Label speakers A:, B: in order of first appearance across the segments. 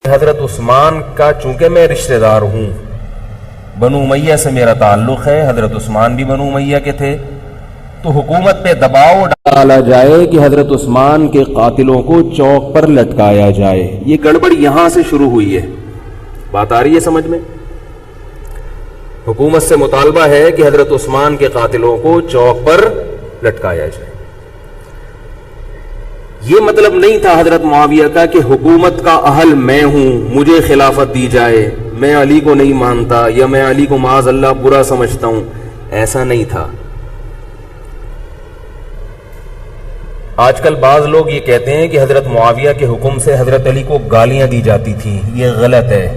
A: حضرت عثمان کا چونکہ میں رشتہ دار ہوں، بنو امیہ سے میرا تعلق ہے، حضرت عثمان بھی بنو امیہ کے تھے، تو حکومت پہ دباؤ ڈالا جائے کہ حضرت عثمان کے قاتلوں کو چوک پر لٹکایا جائے۔ یہ گڑبڑ یہاں سے شروع ہوئی ہے۔ بات آ رہی ہے سمجھ میں؟ حکومت سے مطالبہ ہے کہ حضرت عثمان کے قاتلوں کو چوک پر لٹکایا جائے۔ یہ مطلب نہیں تھا حضرت معاویہ کا کہ حکومت کا اہل میں ہوں، مجھے خلافت دی جائے، میں علی کو نہیں مانتا یا میں علی کو معاذ اللہ برا سمجھتا ہوں، ایسا نہیں تھا۔ آج کل بعض لوگ یہ کہتے ہیں کہ حضرت معاویہ کے حکم سے حضرت علی کو گالیاں دی جاتی تھیں، یہ غلط ہے۔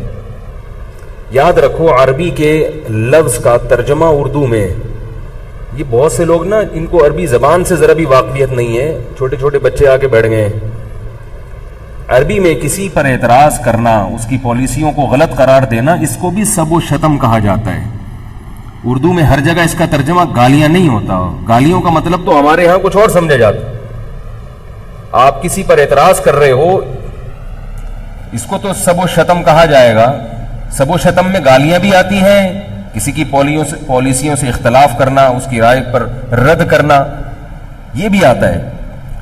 A: یاد رکھو عربی کے لفظ کا ترجمہ اردو میں، یہ بہت سے لوگ نا ان کو عربی زبان سے ذرا بھی واقفیت نہیں ہے، چھوٹے چھوٹے بچے آ کے بیٹھ گئے ہیں۔ عربی میں کسی پر اعتراض کرنا، اس کی پالیسیوں کو غلط قرار دینا، اس کو بھی سب و شتم کہا جاتا ہے۔ اردو میں ہر جگہ اس کا ترجمہ گالیاں نہیں ہوتا، گالیوں کا مطلب تو ہمارے ہاں کچھ اور سمجھا جاتا۔ آپ کسی پر اعتراض کر رہے ہو، اس کو تو سب و شتم کہا جائے گا۔ سب و شتم میں گالیاں بھی آتی ہیں، کسی کی پالیسیوں سے اختلاف کرنا، اس کی رائے پر رد کرنا، یہ بھی آتا ہے۔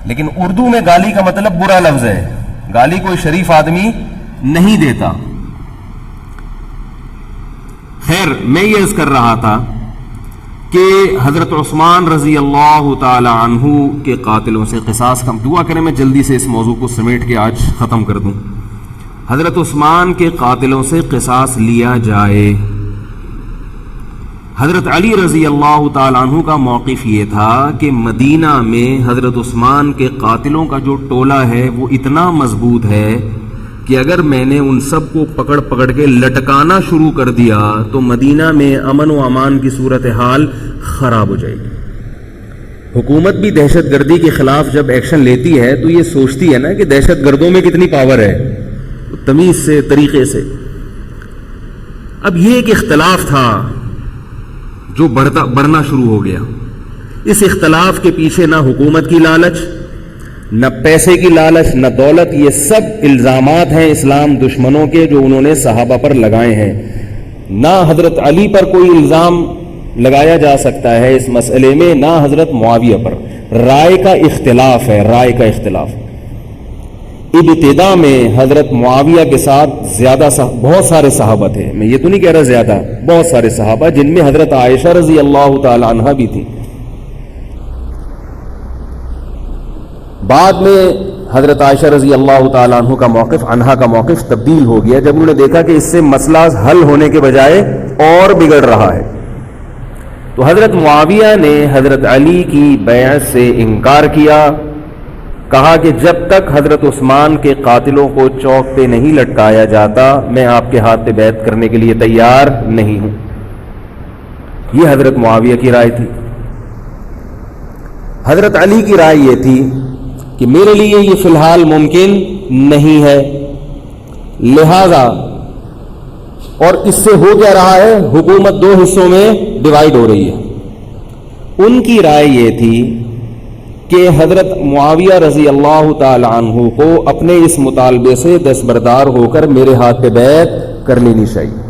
A: لیکن اردو میں گالی کا مطلب برا لفظ ہے، گالی کوئی شریف آدمی نہیں دیتا۔ خیر، میں یہ عرض کر رہا تھا کہ حضرت عثمان رضی اللہ تعالی عنہ کے قاتلوں سے قصاص کا دعا کریں، میں جلدی سے اس موضوع کو سمیٹ کے آج ختم کر دوں۔ حضرت عثمان کے قاتلوں سے قصاص لیا جائے۔ حضرت علی رضی اللہ تعالیٰ عنہ کا موقف یہ تھا کہ مدینہ میں حضرت عثمان کے قاتلوں کا جو ٹولہ ہے وہ اتنا مضبوط ہے کہ اگر میں نے ان سب کو پکڑ پکڑ کے لٹکانا شروع کر دیا تو مدینہ میں امن و امان کی صورتحال خراب ہو جائے گی۔ حکومت بھی دہشت گردی کے خلاف جب ایکشن لیتی ہے تو یہ سوچتی ہے نا کہ دہشت گردوں میں کتنی پاور ہے، تمیز سے، طریقے سے۔ اب یہ ایک اختلاف تھا جو بڑھنا شروع ہو گیا۔ اس اختلاف کے پیچھے نہ حکومت کی لالچ، نہ پیسے کی لالچ، نہ دولت، یہ سب الزامات ہیں اسلام دشمنوں کے جو انہوں نے صحابہ پر لگائے ہیں۔ نہ حضرت علی پر کوئی الزام لگایا جا سکتا ہے اس مسئلے میں، نہ حضرت معاویہ پر۔ رائے کا اختلاف ہے، رائے کا اختلاف۔ ابتدا میں حضرت معاویہ کے ساتھ بہت سارے صحابہ تھے، میں یہ تو نہیں کہہ رہا زیادہ، بہت سارے صحابہ، جن میں حضرت عائشہ رضی اللہ تعالی عنہا بھی تھی۔ بعد میں حضرت عائشہ رضی اللہ تعالی عنہا کا موقف تبدیل ہو گیا جب انہوں نے دیکھا کہ اس سے مسئلہ حل ہونے کے بجائے اور بگڑ رہا ہے، تو حضرت معاویہ نے حضرت علی کی بیعت سے انکار کیا، کہا کہ جب تک حضرت عثمان کے قاتلوں کو چوک پہ نہیں لٹکایا جاتا میں آپ کے ہاتھ پہ بیعت کرنے کے لیے تیار نہیں ہوں۔ یہ حضرت معاویہ کی رائے تھی۔ حضرت علی کی رائے یہ تھی کہ میرے لیے یہ فی الحال ممکن نہیں ہے، لہذا، اور اس سے ہو کیا رہا ہے، حکومت دو حصوں میں ڈیوائیڈ ہو رہی ہے۔ ان کی رائے یہ تھی کہ حضرت معاویہ رضی اللہ تعالی عنہ کو اپنے اس مطالبے سے دستبردار ہو کر میرے ہاتھ پہ بیعت کر لینی چاہیے۔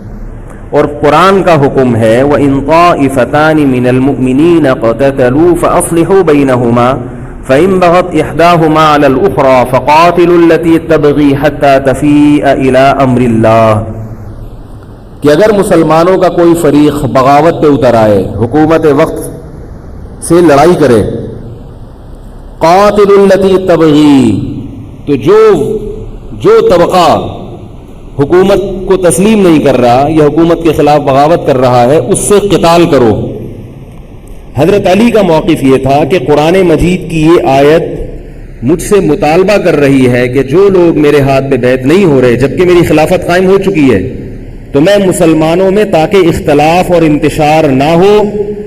A: اور قرآن کا حکم ہے وَإِن طَائِفَتَانِ مِنَ الْمُؤْمِنِينَ اقْتَتَلُوا فَأَصْلِحُوا بَيْنَهُمَا فَإِن بَغَتْ إِحْدَاهُمَا عَلَى الْأُخْرَى فَقَاتِلُوا الَّتِي تَبْغِي حَتَّى تَفِيءَ إِلَى أَمْرِ اللَّهِ، کہ اگر مسلمانوں کا کوئی فریق بغاوت پہ اتر آئے، حکومت وقت سے لڑائی کرے، قاتل التی تبغی، تو جو طبقہ حکومت کو تسلیم نہیں کر رہا یا حکومت کے خلاف بغاوت کر رہا ہے اس سے قتال کرو۔ حضرت علی کا موقف یہ تھا کہ قرآن مجید کی یہ آیت مجھ سے مطالبہ کر رہی ہے کہ جو لوگ میرے ہاتھ پہ بیعت نہیں ہو رہے جبکہ میری خلافت قائم ہو چکی ہے، تو میں مسلمانوں میں تاکہ اختلاف اور انتشار نہ ہو،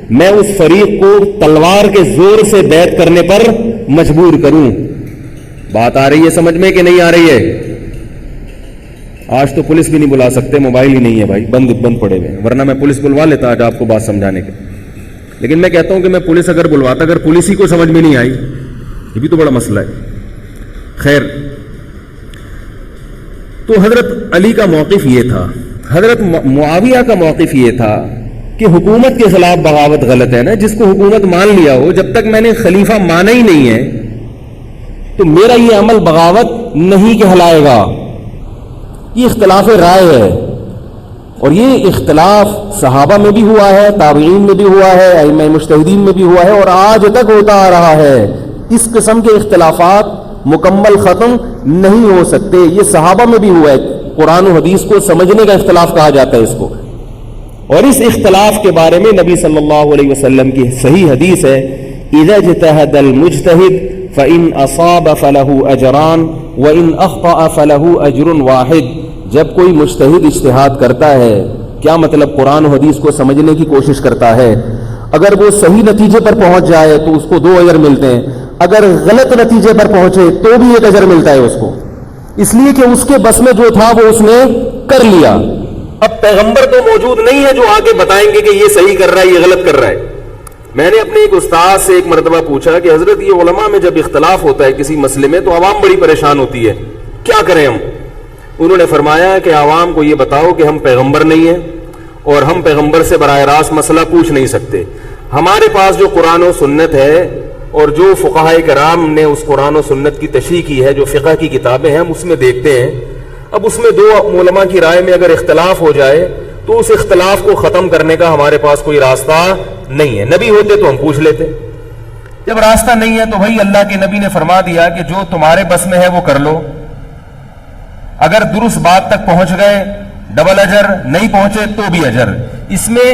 A: میں اس فریق کو تلوار کے زور سے بیعت کرنے پر مجبور کروں۔ بات آ رہی ہے سمجھ میں کہ نہیں آ رہی ہے؟ آج تو پولیس بھی نہیں بلا سکتے، موبائل ہی نہیں ہے بھائی، بند پڑے ہوئے، ورنہ میں پولیس بلوا لیتا آج آپ کو بات سمجھانے کے۔ لیکن میں کہتا ہوں کہ میں پولیس اگر بلواتا، اگر پولیس ہی کو سمجھ میں نہیں آئی، یہ بھی تو بڑا مسئلہ ہے۔ خیر، تو حضرت علی کا موقف یہ تھا، حضرت معاویہ کا موقف یہ تھا کہ حکومت کے خلاف بغاوت غلط ہے نا، جس کو حکومت مان لیا ہو، جب تک میں نے خلیفہ مانا ہی نہیں ہے تو میرا یہ عمل بغاوت نہیں کہلائے گا۔ یہ اختلاف رائے ہے، اور یہ اختلاف صحابہ میں بھی ہوا ہے، تابعین میں بھی ہوا ہے، ائمہ مجتہدین میں بھی ہوا ہے، اور آج تک ہوتا آ رہا ہے۔ اس قسم کے اختلافات مکمل ختم نہیں ہو سکتے۔ یہ صحابہ میں بھی ہوا ہے، قرآن و حدیث کو سمجھنے کا اختلاف کہا جاتا ہے اس کو۔ اور اس اختلاف کے بارے میں نبی صلی اللہ علیہ وسلم کی صحیح حدیث ہے، اذا اجتہد المجتہد فإن أصاب فله أجران وإن أخطأ فله أجر واحد۔ جب کوئی مجتہد اجتہاد کرتا ہے، کیا مطلب قرآن و حدیث کو سمجھنے کی کوشش کرتا ہے، اگر وہ صحیح نتیجے پر پہنچ جائے تو اس کو 2 اجر ملتے ہیں، اگر غلط نتیجے پر پہنچے تو بھی 1 اجر ملتا ہے اس کو، اس لیے کہ اس کے بس میں جو تھا وہ اس نے کر لیا۔ اب پیغمبر تو موجود نہیں ہے جو آگے بتائیں گے کہ یہ صحیح کر رہا ہے، یہ غلط کر رہا ہے۔ میں نے اپنے ایک استاد سے ایک مرتبہ پوچھا کہ حضرت یہ علماء میں جب اختلاف ہوتا ہے کسی مسئلے میں تو عوام بڑی پریشان ہوتی ہے، کیا کریں ہم؟ انہوں نے فرمایا کہ عوام کو یہ بتاؤ کہ ہم پیغمبر نہیں ہیں اور ہم پیغمبر سے براہ راست مسئلہ پوچھ نہیں سکتے، ہمارے پاس جو قرآن و سنت ہے اور جو فقہائے کرام نے اس قرآن و سنت کی تشریح کی ہے، جو فقہ کی کتابیں ہیں، ہم اس میں دیکھتے ہیں۔ اب اس میں 2 علماء کی رائے میں اگر اختلاف ہو جائے تو اس اختلاف کو ختم کرنے کا ہمارے پاس کوئی راستہ نہیں ہے۔ نبی ہوتے تو ہم پوچھ لیتے، جب راستہ نہیں ہے تو بھائی اللہ کے نبی نے فرما دیا کہ جو تمہارے بس میں ہے وہ کر لو، اگر درست بات تک پہنچ گئے ڈبل اجر، نہیں پہنچے تو بھی اجر۔ اس میں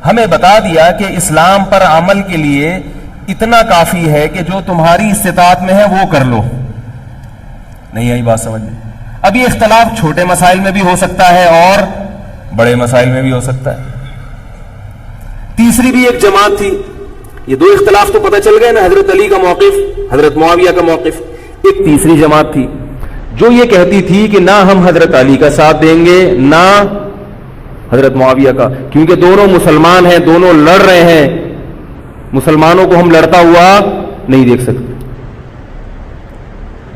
A: ہمیں بتا دیا کہ اسلام پر عمل کے لیے اتنا کافی ہے کہ جو تمہاری استطاعت میں ہے وہ کر لو۔ نہیں آئی بات سمجھ میں؟ اب یہ اختلاف چھوٹے مسائل میں بھی ہو سکتا ہے اور بڑے مسائل میں بھی ہو سکتا ہے۔ تیسری بھی ایک جماعت تھی، یہ 2 اختلاف تو پتہ چل گئے نا، حضرت علی کا موقف، حضرت معاویہ کا موقف۔ ایک تیسری جماعت تھی جو یہ کہتی تھی کہ نہ ہم حضرت علی کا ساتھ دیں گے نہ حضرت معاویہ کا، کیونکہ دونوں مسلمان ہیں، دونوں لڑ رہے ہیں، مسلمانوں کو ہم لڑتا ہوا نہیں دیکھ سکتے۔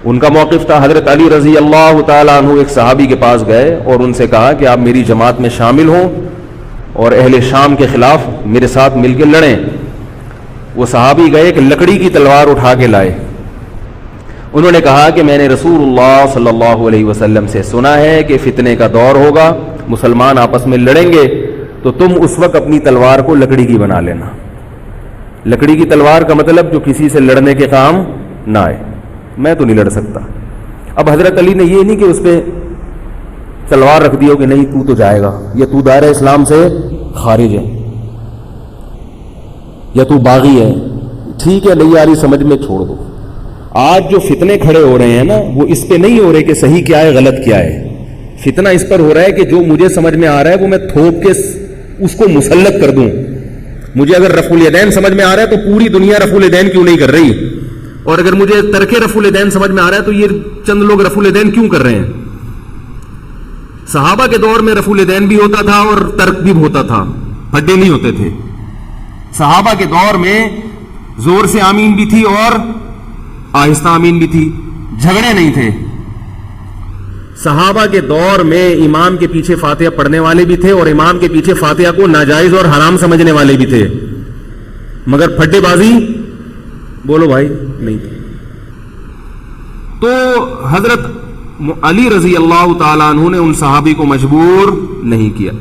A: ان کا موقف تھا حضرت علی رضی اللہ تعالیٰ عنہ ایک صحابی کے پاس گئے اور ان سے کہا کہ آپ میری جماعت میں شامل ہوں اور اہل شام کے خلاف میرے ساتھ مل کے لڑیں۔ وہ صحابی گئے کہ لکڑی کی تلوار اٹھا کے لائے۔ انہوں نے کہا کہ میں نے رسول اللہ صلی اللہ علیہ وسلم سے سنا ہے کہ فتنے کا دور ہوگا، مسلمان آپس میں لڑیں گے، تو تم اس وقت اپنی تلوار کو لکڑی کی بنا لینا۔ لکڑی کی تلوار کا مطلب جو کسی سے لڑنے کے کام نہ آئے۔ میں تو نہیں لڑ سکتا۔ اب حضرت علی نے یہ نہیں کہ اس پہ تلوار رکھ دی ہو کہ نہیں تو جائے گا، یا تو دائرہ اسلام سے خارج ہے، یا تو باغی ہے، ٹھیک ہے نہیں آ رہی سمجھ میں چھوڑ دو۔ آج جو فتنے کھڑے ہو رہے ہیں نا وہ اس پہ نہیں ہو رہے کہ صحیح کیا ہے غلط کیا ہے، فتنہ اس پر ہو رہا ہے کہ جو مجھے سمجھ میں آ رہا ہے وہ میں تھوپ کے اس کو مسلط کر دوں۔ مجھے اگر رفع الیدین سمجھ میں آ رہا ہے تو پوری دنیا رفع الیدین کیوں نہیں کر رہی، اور اگر مجھے ترک رفع الیدین سمجھ میں آ رہا ہے تو یہ چند لوگ رفع الیدین کیوں کر رہے ہیں۔ صحابہ کے دور میں رفع الیدین بھی ہوتا تھا اور ترک بھی ہوتا تھا، پھڈے نہیں ہوتے تھے۔ صحابہ کے دور میں زور سے آمین بھی تھی اور آہستہ آمین بھی تھی، جھگڑے نہیں تھے۔ صحابہ کے دور میں امام کے پیچھے فاتحہ پڑھنے والے بھی تھے اور امام کے پیچھے فاتحہ کو ناجائز اور حرام سمجھنے والے بھی تھے، مگر پھڈے بازی بولو بھائی نہیں تھی۔ تو حضرت علی رضی اللہ تعالیٰ عنہ نے ان صحابی کو مجبور نہیں کیا۔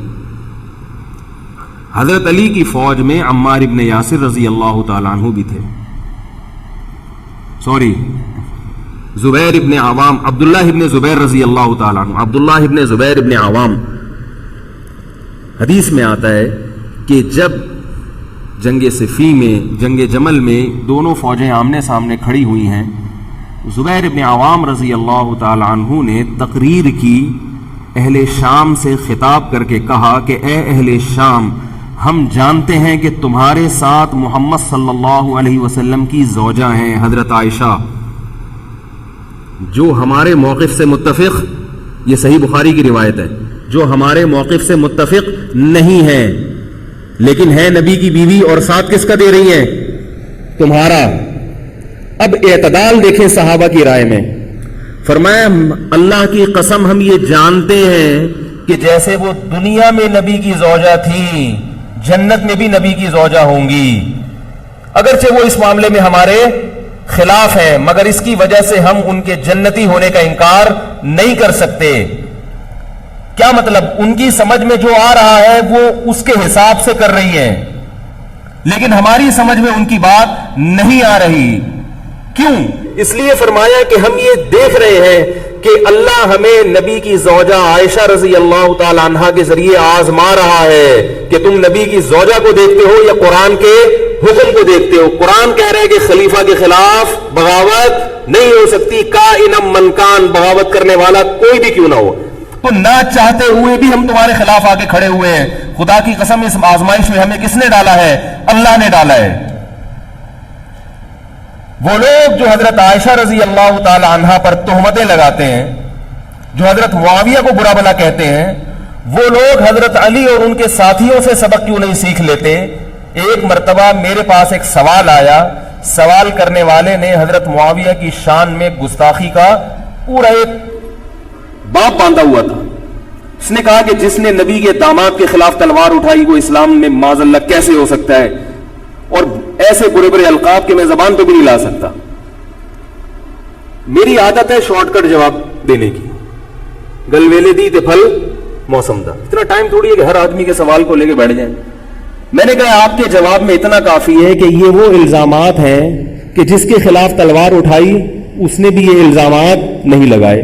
A: حضرت علی کی فوج میں عمار ابن یاسر رضی اللہ تعالیٰ عنہ بھی تھے، زبیر ابن عوام، عبداللہ ابن زبیر رضی اللہ تعالیٰ عنہ، عبداللہ ابن زبیر ابن عوام۔ حدیث میں آتا ہے کہ جب جنگ صفین میں، جنگ جمل میں دونوں فوجیں آمنے سامنے کھڑی ہوئی ہیں، زبیر ابن عوام رضی اللہ تعالیٰ عنہ نے تقریر کی، اہل شام سے خطاب کر کے کہا کہ اے اہل شام، ہم جانتے ہیں کہ تمہارے ساتھ محمد صلی اللہ علیہ وسلم کی زوجہ ہیں حضرت عائشہ، جو ہمارے موقف سے متفق، یہ صحیح بخاری کی روایت ہے، جو ہمارے موقف سے متفق نہیں ہے لیکن ہے نبی کی بیوی، اور ساتھ کس کا دے رہی ہیں؟ تمہارا۔ اب اعتدال دیکھیں صحابہ کی رائے میں، فرمایا اللہ کی قسم ہم یہ جانتے ہیں کہ جیسے وہ دنیا میں نبی کی زوجہ تھی جنت میں بھی نبی کی زوجہ ہوں گی، اگرچہ وہ اس معاملے میں ہمارے خلاف ہیں مگر اس کی وجہ سے ہم ان کے جنتی ہونے کا انکار نہیں کر سکتے۔ کیا مطلب؟ ان کی سمجھ میں جو آ رہا ہے وہ اس کے حساب سے کر رہی ہیں، لیکن ہماری سمجھ میں ان کی بات نہیں آ رہی۔ کیوں؟ اس لیے فرمایا کہ ہم یہ دیکھ رہے ہیں کہ اللہ ہمیں نبی کی زوجہ عائشہ رضی اللہ تعالی عنہا کے ذریعے آزما رہا ہے کہ تم نبی کی زوجہ کو دیکھتے ہو یا قرآن کے حکم کو دیکھتے ہو۔ قرآن کہہ رہے ہیں کہ خلیفہ کے خلاف بغاوت نہیں ہو سکتی، کائنم من کان، بغاوت کرنے والا کوئی بھی کیوں نہ ہو، تو نہ چاہتے ہوئے بھی ہم تمہارے خلاف آ کے کھڑے ہوئے ہیں۔ خدا کی قسم اس آزمائش میں ہمیں کس نے ڈالا ہے؟ اللہ نے ڈالا ہے۔ وہ لوگ جو حضرت عائشہ رضی اللہ تعالی عنہا پر تہمتیں لگاتے ہیں، جو حضرت معاویہ کو برا بھلا کہتے ہیں، وہ لوگ حضرت علی اور ان کے ساتھیوں سے سبق کیوں نہیں سیکھ لیتے؟ ایک مرتبہ میرے پاس ایک سوال آیا، سوال کرنے والے نے حضرت معاویہ کی شان میں گستاخی کا پورا ایک باپ باندھا ہوا تھا۔ اس نے کہا کہ جس نے نبی کے داماد کے خلاف تلوار اٹھائی وہ اسلام میں معاذ اللہ کیسے ہو سکتا ہے، اور ایسے برے برے القاب کہ میں زبان تو بھی نہیں لا سکتا۔ میری عادت ہے شارٹ کٹ جواب دینے کی، گلویلے دی تے پھل موسم دا۔ اتنا ٹائم تھوڑی ہے کہ ہر آدمی کے سوال کو لے کے بیٹھ جائیں۔ میں نے کہا آپ کے جواب میں اتنا کافی ہے کہ یہ وہ الزامات ہیں کہ جس کے خلاف تلوار اٹھائی اس نے بھی یہ الزامات نہیں لگائے۔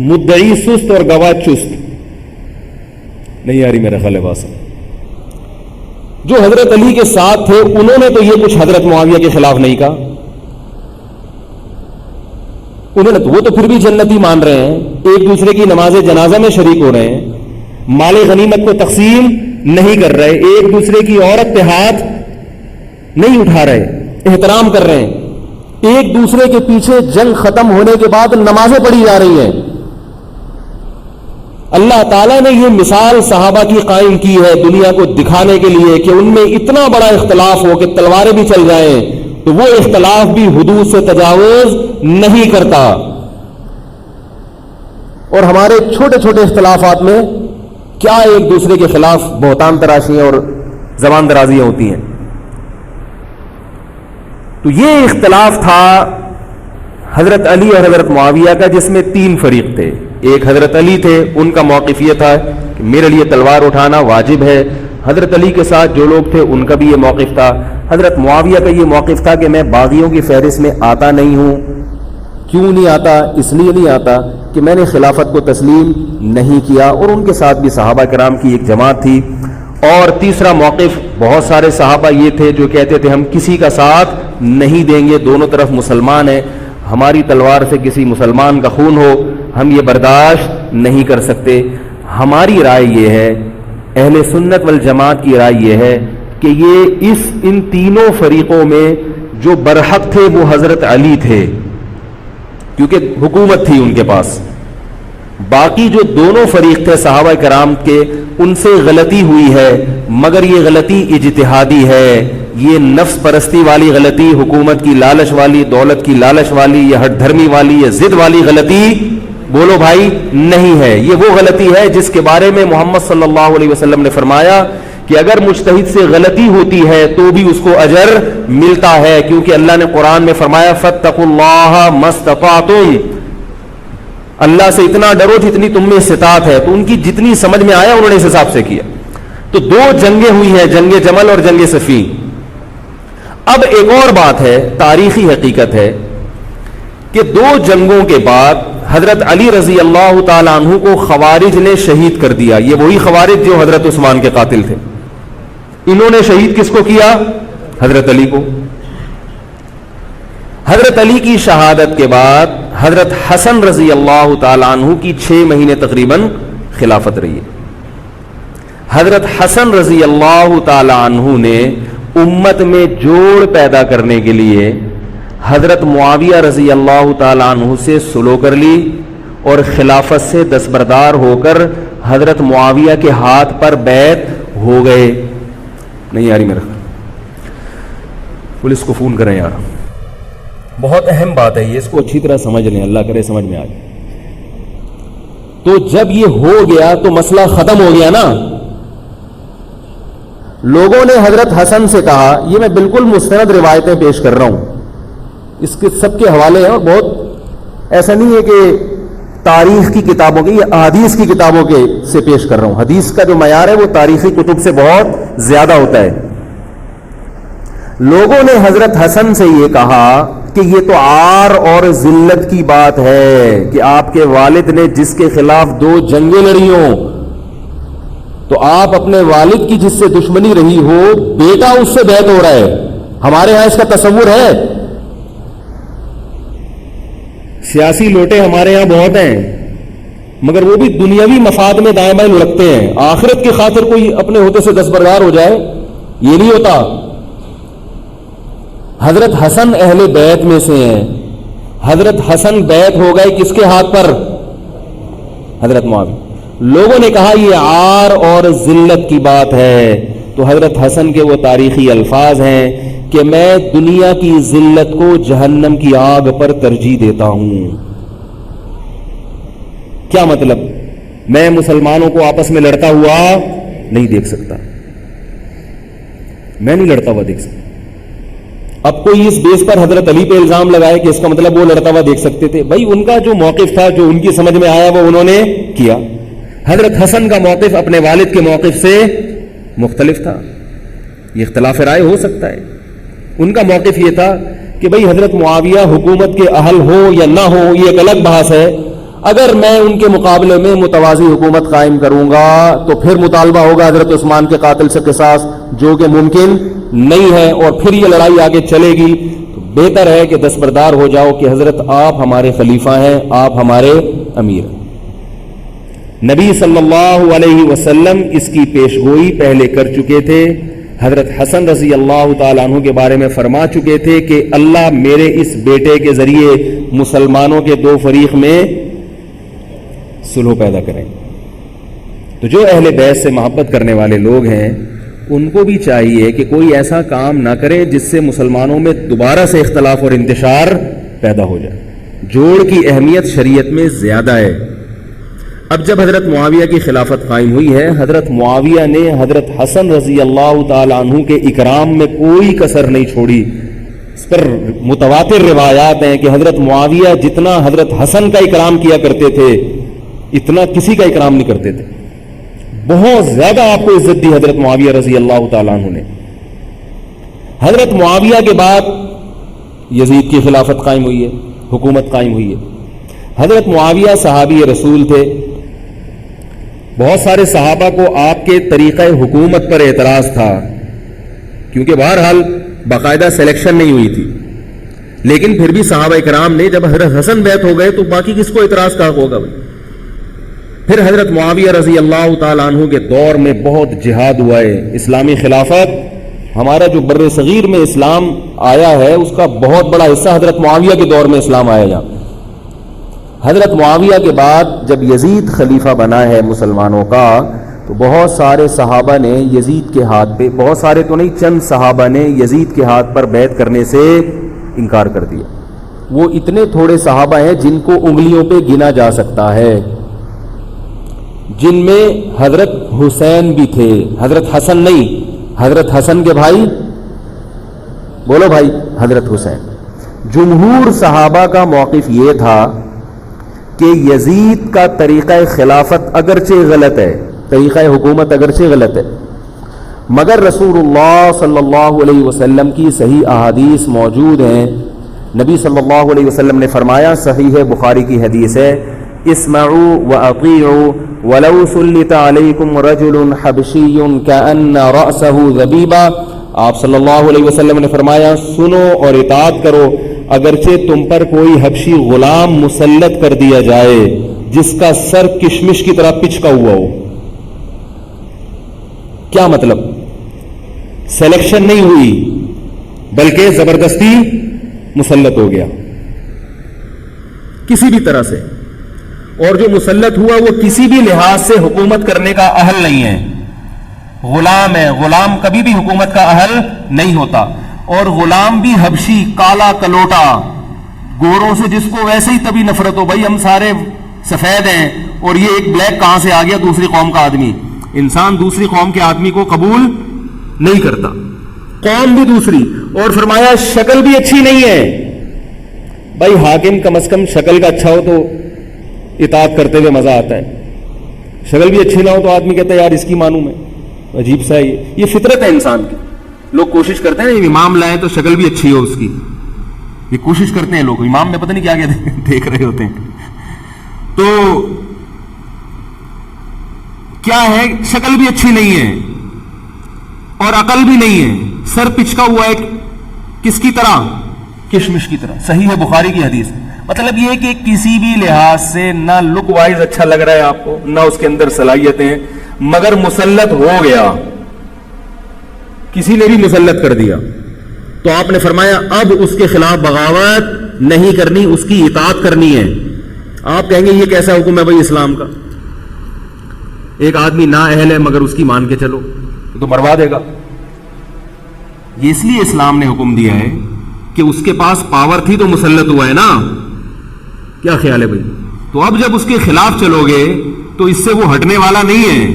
A: مدعی سست اور گواہ چست، نہیں آ رہی میرا خیال ہے بات۔ جو حضرت علی کے ساتھ تھے انہوں نے تو یہ کچھ حضرت معاویہ کے خلاف نہیں کہا، انہوں نے وہ تو پھر بھی جنتی مان رہے ہیں، ایک دوسرے کی نماز جنازہ میں شریک ہو رہے ہیں، مال غنیمت کو تقسیم نہیں کر رہے، ایک دوسرے کی عورت پہ ہاتھ نہیں اٹھا رہے، احترام کر رہے ہیں، ایک دوسرے کے پیچھے جنگ ختم ہونے کے بعد نمازیں پڑھی جا رہی ہیں۔ اللہ تعالیٰ نے یہ مثال صحابہ کی قائم کی ہے دنیا کو دکھانے کے لیے کہ ان میں اتنا بڑا اختلاف ہو کہ تلواریں بھی چل جائیں تو وہ اختلاف بھی حدود سے تجاوز نہیں کرتا، اور ہمارے چھوٹے چھوٹے اختلافات میں کیا ایک دوسرے کے خلاف بہتان تراشیاں اور زبان درازیاں ہوتی ہیں۔ تو یہ اختلاف تھا حضرت علی اور حضرت معاویہ کا، جس میں تین فریق تھے۔ ایک حضرت علی تھے، ان کا موقف یہ تھا کہ میرے لیے تلوار اٹھانا واجب ہے۔ حضرت علی کے ساتھ جو لوگ تھے ان کا بھی یہ موقف تھا۔ حضرت معاویہ کا یہ موقف تھا کہ میں باغیوں کی فہرست میں آتا نہیں ہوں۔ کیوں نہیں آتا؟ اس لیے نہیں آتا کہ میں نے خلافت کو تسلیم نہیں کیا، اور ان کے ساتھ بھی صحابہ کرام کی ایک جماعت تھی۔ اور تیسرا موقف، بہت سارے صحابہ یہ تھے جو کہتے تھے ہم کسی کا ساتھ نہیں دیں گے، دونوں طرف مسلمان ہیں، ہماری تلوار سے کسی مسلمان کا خون ہو ہم یہ برداشت نہیں کر سکتے۔ ہماری رائے یہ ہے، اہل سنت والجماعت کی رائے یہ ہے کہ یہ ان تینوں فریقوں میں جو برحق تھے وہ حضرت علی تھے، کیونکہ حکومت تھی ان کے پاس۔ باقی جو دونوں فریق تھے صحابہ کرام کے، ان سے غلطی ہوئی ہے، مگر یہ غلطی اجتہادی ہے، یہ نفس پرستی والی غلطی، حکومت کی لالچ والی، دولت کی لالچ والی، یا ہٹ دھرمی والی یا ضد والی غلطی بولو بھائی نہیں ہے۔ یہ وہ غلطی ہے جس کے بارے میں محمد صلی اللہ علیہ وسلم نے فرمایا کہ اگر مجتہد سے غلطی ہوتی ہے تو بھی اس کو اجر ملتا ہے، کیونکہ اللہ نے قرآن میں فرمایا فاتقوا اللہ ما استطعتم، اللہ سے اتنا ڈرو جتنی تم میں استطاعت ہے۔ تو ان کی جتنی سمجھ میں آیا انہوں نے اس حساب سے کیا۔ تو دو جنگیں ہوئی ہیں، جنگ جمل اور جنگ صفین۔ اب ایک اور بات ہے، تاریخی حقیقت ہے کہ دو جنگوں کے بعد حضرت علی رضی اللہ تعالی عنہ کو خوارج نے شہید کر دیا۔ یہ وہی خوارج جو حضرت عثمان کے قاتل تھے، انہوں نے شہید کس کو کیا؟ حضرت علی کو۔ حضرت علی کی شہادت کے بعد حضرت حسن رضی اللہ تعالی عنہ کی 6 مہینے تقریباً خلافت رہی ہے۔ حضرت حسن رضی اللہ تعالی عنہ نے امت میں جوڑ پیدا کرنے کے لیے حضرت معاویہ رضی اللہ تعالی عنہ سے سلو کر لی، اور خلافت سے دستبردار ہو کر حضرت معاویہ کے ہاتھ پر بیعت ہو گئے۔ نہیں آ رہی میرا خیال، پولیس کو فون کریں یار، بہت اہم بات ہے یہ، اس کو اچھی طرح سمجھ لیں، اللہ کرے سمجھ میں آ جائے۔ تو جب یہ ہو گیا تو مسئلہ ختم ہو گیا نا. لوگوں نے حضرت حسن سے کہا, یہ میں بالکل مستند روایتیں پیش کر رہا ہوں, اس کے سب کے حوالے ہیں, اور بہت ایسا نہیں ہے کہ تاریخ کی کتابوں کے, یہ احادیث کی کتابوں کے سے پیش کر رہا ہوں. حدیث کا جو معیار ہے وہ تاریخی کتب سے بہت زیادہ ہوتا ہے. لوگوں نے حضرت حسن سے یہ کہا کہ یہ تو عار اور ذلت کی بات ہے کہ آپ کے والد نے جس کے خلاف 2 جنگیں لڑی ہوں, تو آپ اپنے والد کی جس سے دشمنی رہی ہو, بیٹا اس سے بیعت ہو رہا ہے. ہمارے ہاں اس کا تصور ہے. سیاسی لوٹے ہمارے ہاں بہت ہیں, مگر وہ بھی دنیاوی مفاد میں دائیں بائیں لڑکتے ہیں. آخرت کی خاطر کوئی اپنے ہوتے سے دستبردار ہو جائے, یہ نہیں ہوتا. حضرت حسن اہل بیت میں سے ہیں. حضرت حسن بیت ہو گئے کس کے ہاتھ پر؟ حضرت معاویہ. لوگوں نے کہا یہ عار اور ذلت کی بات ہے, تو حضرت حسن کے وہ تاریخی الفاظ ہیں کہ میں دنیا کی ذلت کو جہنم کی آگ پر ترجیح دیتا ہوں. کیا مطلب؟ میں مسلمانوں کو آپس میں لڑتا ہوا نہیں دیکھ سکتا, میں نہیں لڑتا ہوا دیکھ سکتا. اب کوئی اس بیس پر حضرت علی پہ الزام لگائے کہ اس کا مطلب وہ لڑتا ہوا دیکھ سکتے تھے. بھائی ان کا جو موقف تھا, جو ان کی سمجھ میں آیا, وہ انہوں نے کیا. حضرت حسن کا موقف اپنے والد کے موقف سے مختلف تھا. یہ اختلاف رائے ہو سکتا ہے. ان کا موقف یہ تھا کہ بھئی حضرت معاویہ حکومت کے اہل ہو یا نہ ہو, یہ ایک الگ بحث ہے. اگر میں ان کے مقابلے میں متوازی حکومت قائم کروں گا تو پھر مطالبہ ہوگا حضرت عثمان کے قاتل سے قصاص, جو کہ ممکن نہیں ہے, اور پھر یہ لڑائی آگے چلے گی. تو بہتر ہے کہ دستبردار ہو جاؤ کہ حضرت آپ ہمارے خلیفہ ہیں, آپ ہمارے امیر ہیں. نبی صلی اللہ علیہ وسلم اس کی پیشگوئی پہلے کر چکے تھے. حضرت حسن رضی اللہ تعالیٰ عنہ کے بارے میں فرما چکے تھے کہ اللہ میرے اس بیٹے کے ذریعے مسلمانوں کے 2 فریق میں صلح پیدا کریں. تو جو اہل بیت سے محبت کرنے والے لوگ ہیں, ان کو بھی چاہیے کہ کوئی ایسا کام نہ کرے جس سے مسلمانوں میں دوبارہ سے اختلاف اور انتشار پیدا ہو جائے. جوڑ کی اہمیت شریعت میں زیادہ ہے. اب جب حضرت معاویہ کی خلافت قائم ہوئی ہے, حضرت معاویہ نے حضرت حسن رضی اللہ تعالیٰ عنہ کے اکرام میں کوئی کسر نہیں چھوڑی. اس پر متواتر روایات ہیں کہ حضرت معاویہ جتنا حضرت حسن کا اکرام کیا کرتے تھے, اتنا کسی کا اکرام نہیں کرتے تھے. بہت زیادہ آپ کو عزت دی حضرت معاویہ رضی اللہ تعالیٰ عنہ نے. حضرت معاویہ کے بعد یزید کی خلافت قائم ہوئی ہے, حکومت قائم ہوئی ہے. حضرت معاویہ صحابی رسول تھے. بہت سارے صحابہ کو آپ کے طریقہ حکومت پر اعتراض تھا, کیونکہ بہرحال باقاعدہ سلیکشن نہیں ہوئی تھی. لیکن پھر بھی صحابہ کرام نے, جب حضرت حسن بیعت ہو گئے تو باقی کس کو اعتراض کا ہوگا. پھر حضرت معاویہ رضی اللہ تعالیٰ عنہ کے دور میں بہت جہاد ہوا ہے. اسلامی خلافت, ہمارا جو بر صغیر میں اسلام آیا ہے, اس کا بہت بڑا حصہ حضرت معاویہ کے دور میں اسلام آیا. جہاں حضرت معاویہ کے بعد جب یزید خلیفہ بنا ہے مسلمانوں کا, تو بہت سارے صحابہ نے یزید کے ہاتھ پہ, بہت سارے تو نہیں, چند صحابہ نے یزید کے ہاتھ پر بیعت کرنے سے انکار کر دیا. وہ اتنے تھوڑے صحابہ ہیں جن کو انگلیوں پہ گنا جا سکتا ہے, جن میں حضرت حسین بھی تھے, حضرت حسن نہیں, حضرت حسن کے بھائی, بولو بھائی, حضرت حسین. جمہور صحابہ کا موقف یہ تھا کہ یزید کا طریقہ خلافت اگرچہ غلط ہے, طریقہ حکومت اگرچہ غلط ہے, مگر رسول اللہ صلی اللہ علیہ وسلم کی صحیح احادیث موجود ہیں. نبی صلی اللہ علیہ وسلم نے فرمایا, صحیح بخاری کی حدیث ہے, اسمعوا واطیعوا ولو سلط علیکم رجل حبشی کأن رأسہ ذبیبہ. آپ صلی اللہ علیہ وسلم نے فرمایا, سنو اور اطاعت کرو اگرچہ تم پر کوئی حبشی غلام مسلط کر دیا جائے جس کا سر کشمش کی طرح پچکا ہوا ہو. کیا مطلب؟ سلیکشن نہیں ہوئی بلکہ زبردستی مسلط ہو گیا کسی بھی طرح سے, اور جو مسلط ہوا وہ کسی بھی لحاظ سے حکومت کرنے کا اہل نہیں ہے, غلام ہے. غلام کبھی بھی حکومت کا اہل نہیں ہوتا, اور غلام بھی حبشی, کالا کلوٹا, گوروں سے جس کو ویسے ہی تبھی نفرت ہو, بھائی ہم سارے سفید ہیں, اور یہ ایک بلیک کہاں سے آ گیا دوسری قوم کا آدمی. انسان دوسری قوم کے آدمی کو قبول نہیں کرتا, قوم بھی دوسری. اور فرمایا شکل بھی اچھی نہیں ہے. بھائی حاکم کم از کم شکل کا اچھا ہو تو اطاعت کرتے ہوئے مزہ آتا ہے, شکل بھی اچھی نہ ہو تو آدمی کہتا ہے یار اس کی مانوں میں, عجیب سا ہے. یہ فطرت ہے انسان کی. لوگ کوشش کرتے ہیں نا امام لائیں تو شکل بھی اچھی ہو اس کی, یہ کوشش کرتے ہیں لوگ. امام میں پتہ نہیں کیا کیا دیکھ رہے ہوتے ہیں. تو کیا ہے, شکل بھی اچھی نہیں ہے اور عقل بھی نہیں ہے, سر پچکا ہوا ہے کس کی طرح, کشمش کی طرح. صحیح ہے بخاری کی حدیث. مطلب یہ کہ کسی بھی لحاظ سے نہ لک وائز اچھا لگ رہا ہے آپ کو, نہ اس کے اندر صلاحیتیں, مگر مسلط ہو گیا, کسی نے بھی مسلط کر دیا. تو آپ نے فرمایا اب اس کے خلاف بغاوت نہیں کرنی, اس کی اطاعت کرنی ہے. آپ کہیں گے یہ کیسا حکم ہے بھائی اسلام کا, ایک آدمی نا اہل ہے مگر اس کی مان کے چلو تو مروا دے گا. یہ اس لیے اسلام نے حکم دیا ہے کہ اس کے پاس پاور تھی تو مسلط ہوا ہے نا. کیا خیال ہے بھائی؟ تو اب جب اس کے خلاف چلو گے تو اس سے وہ ہٹنے والا نہیں ہے,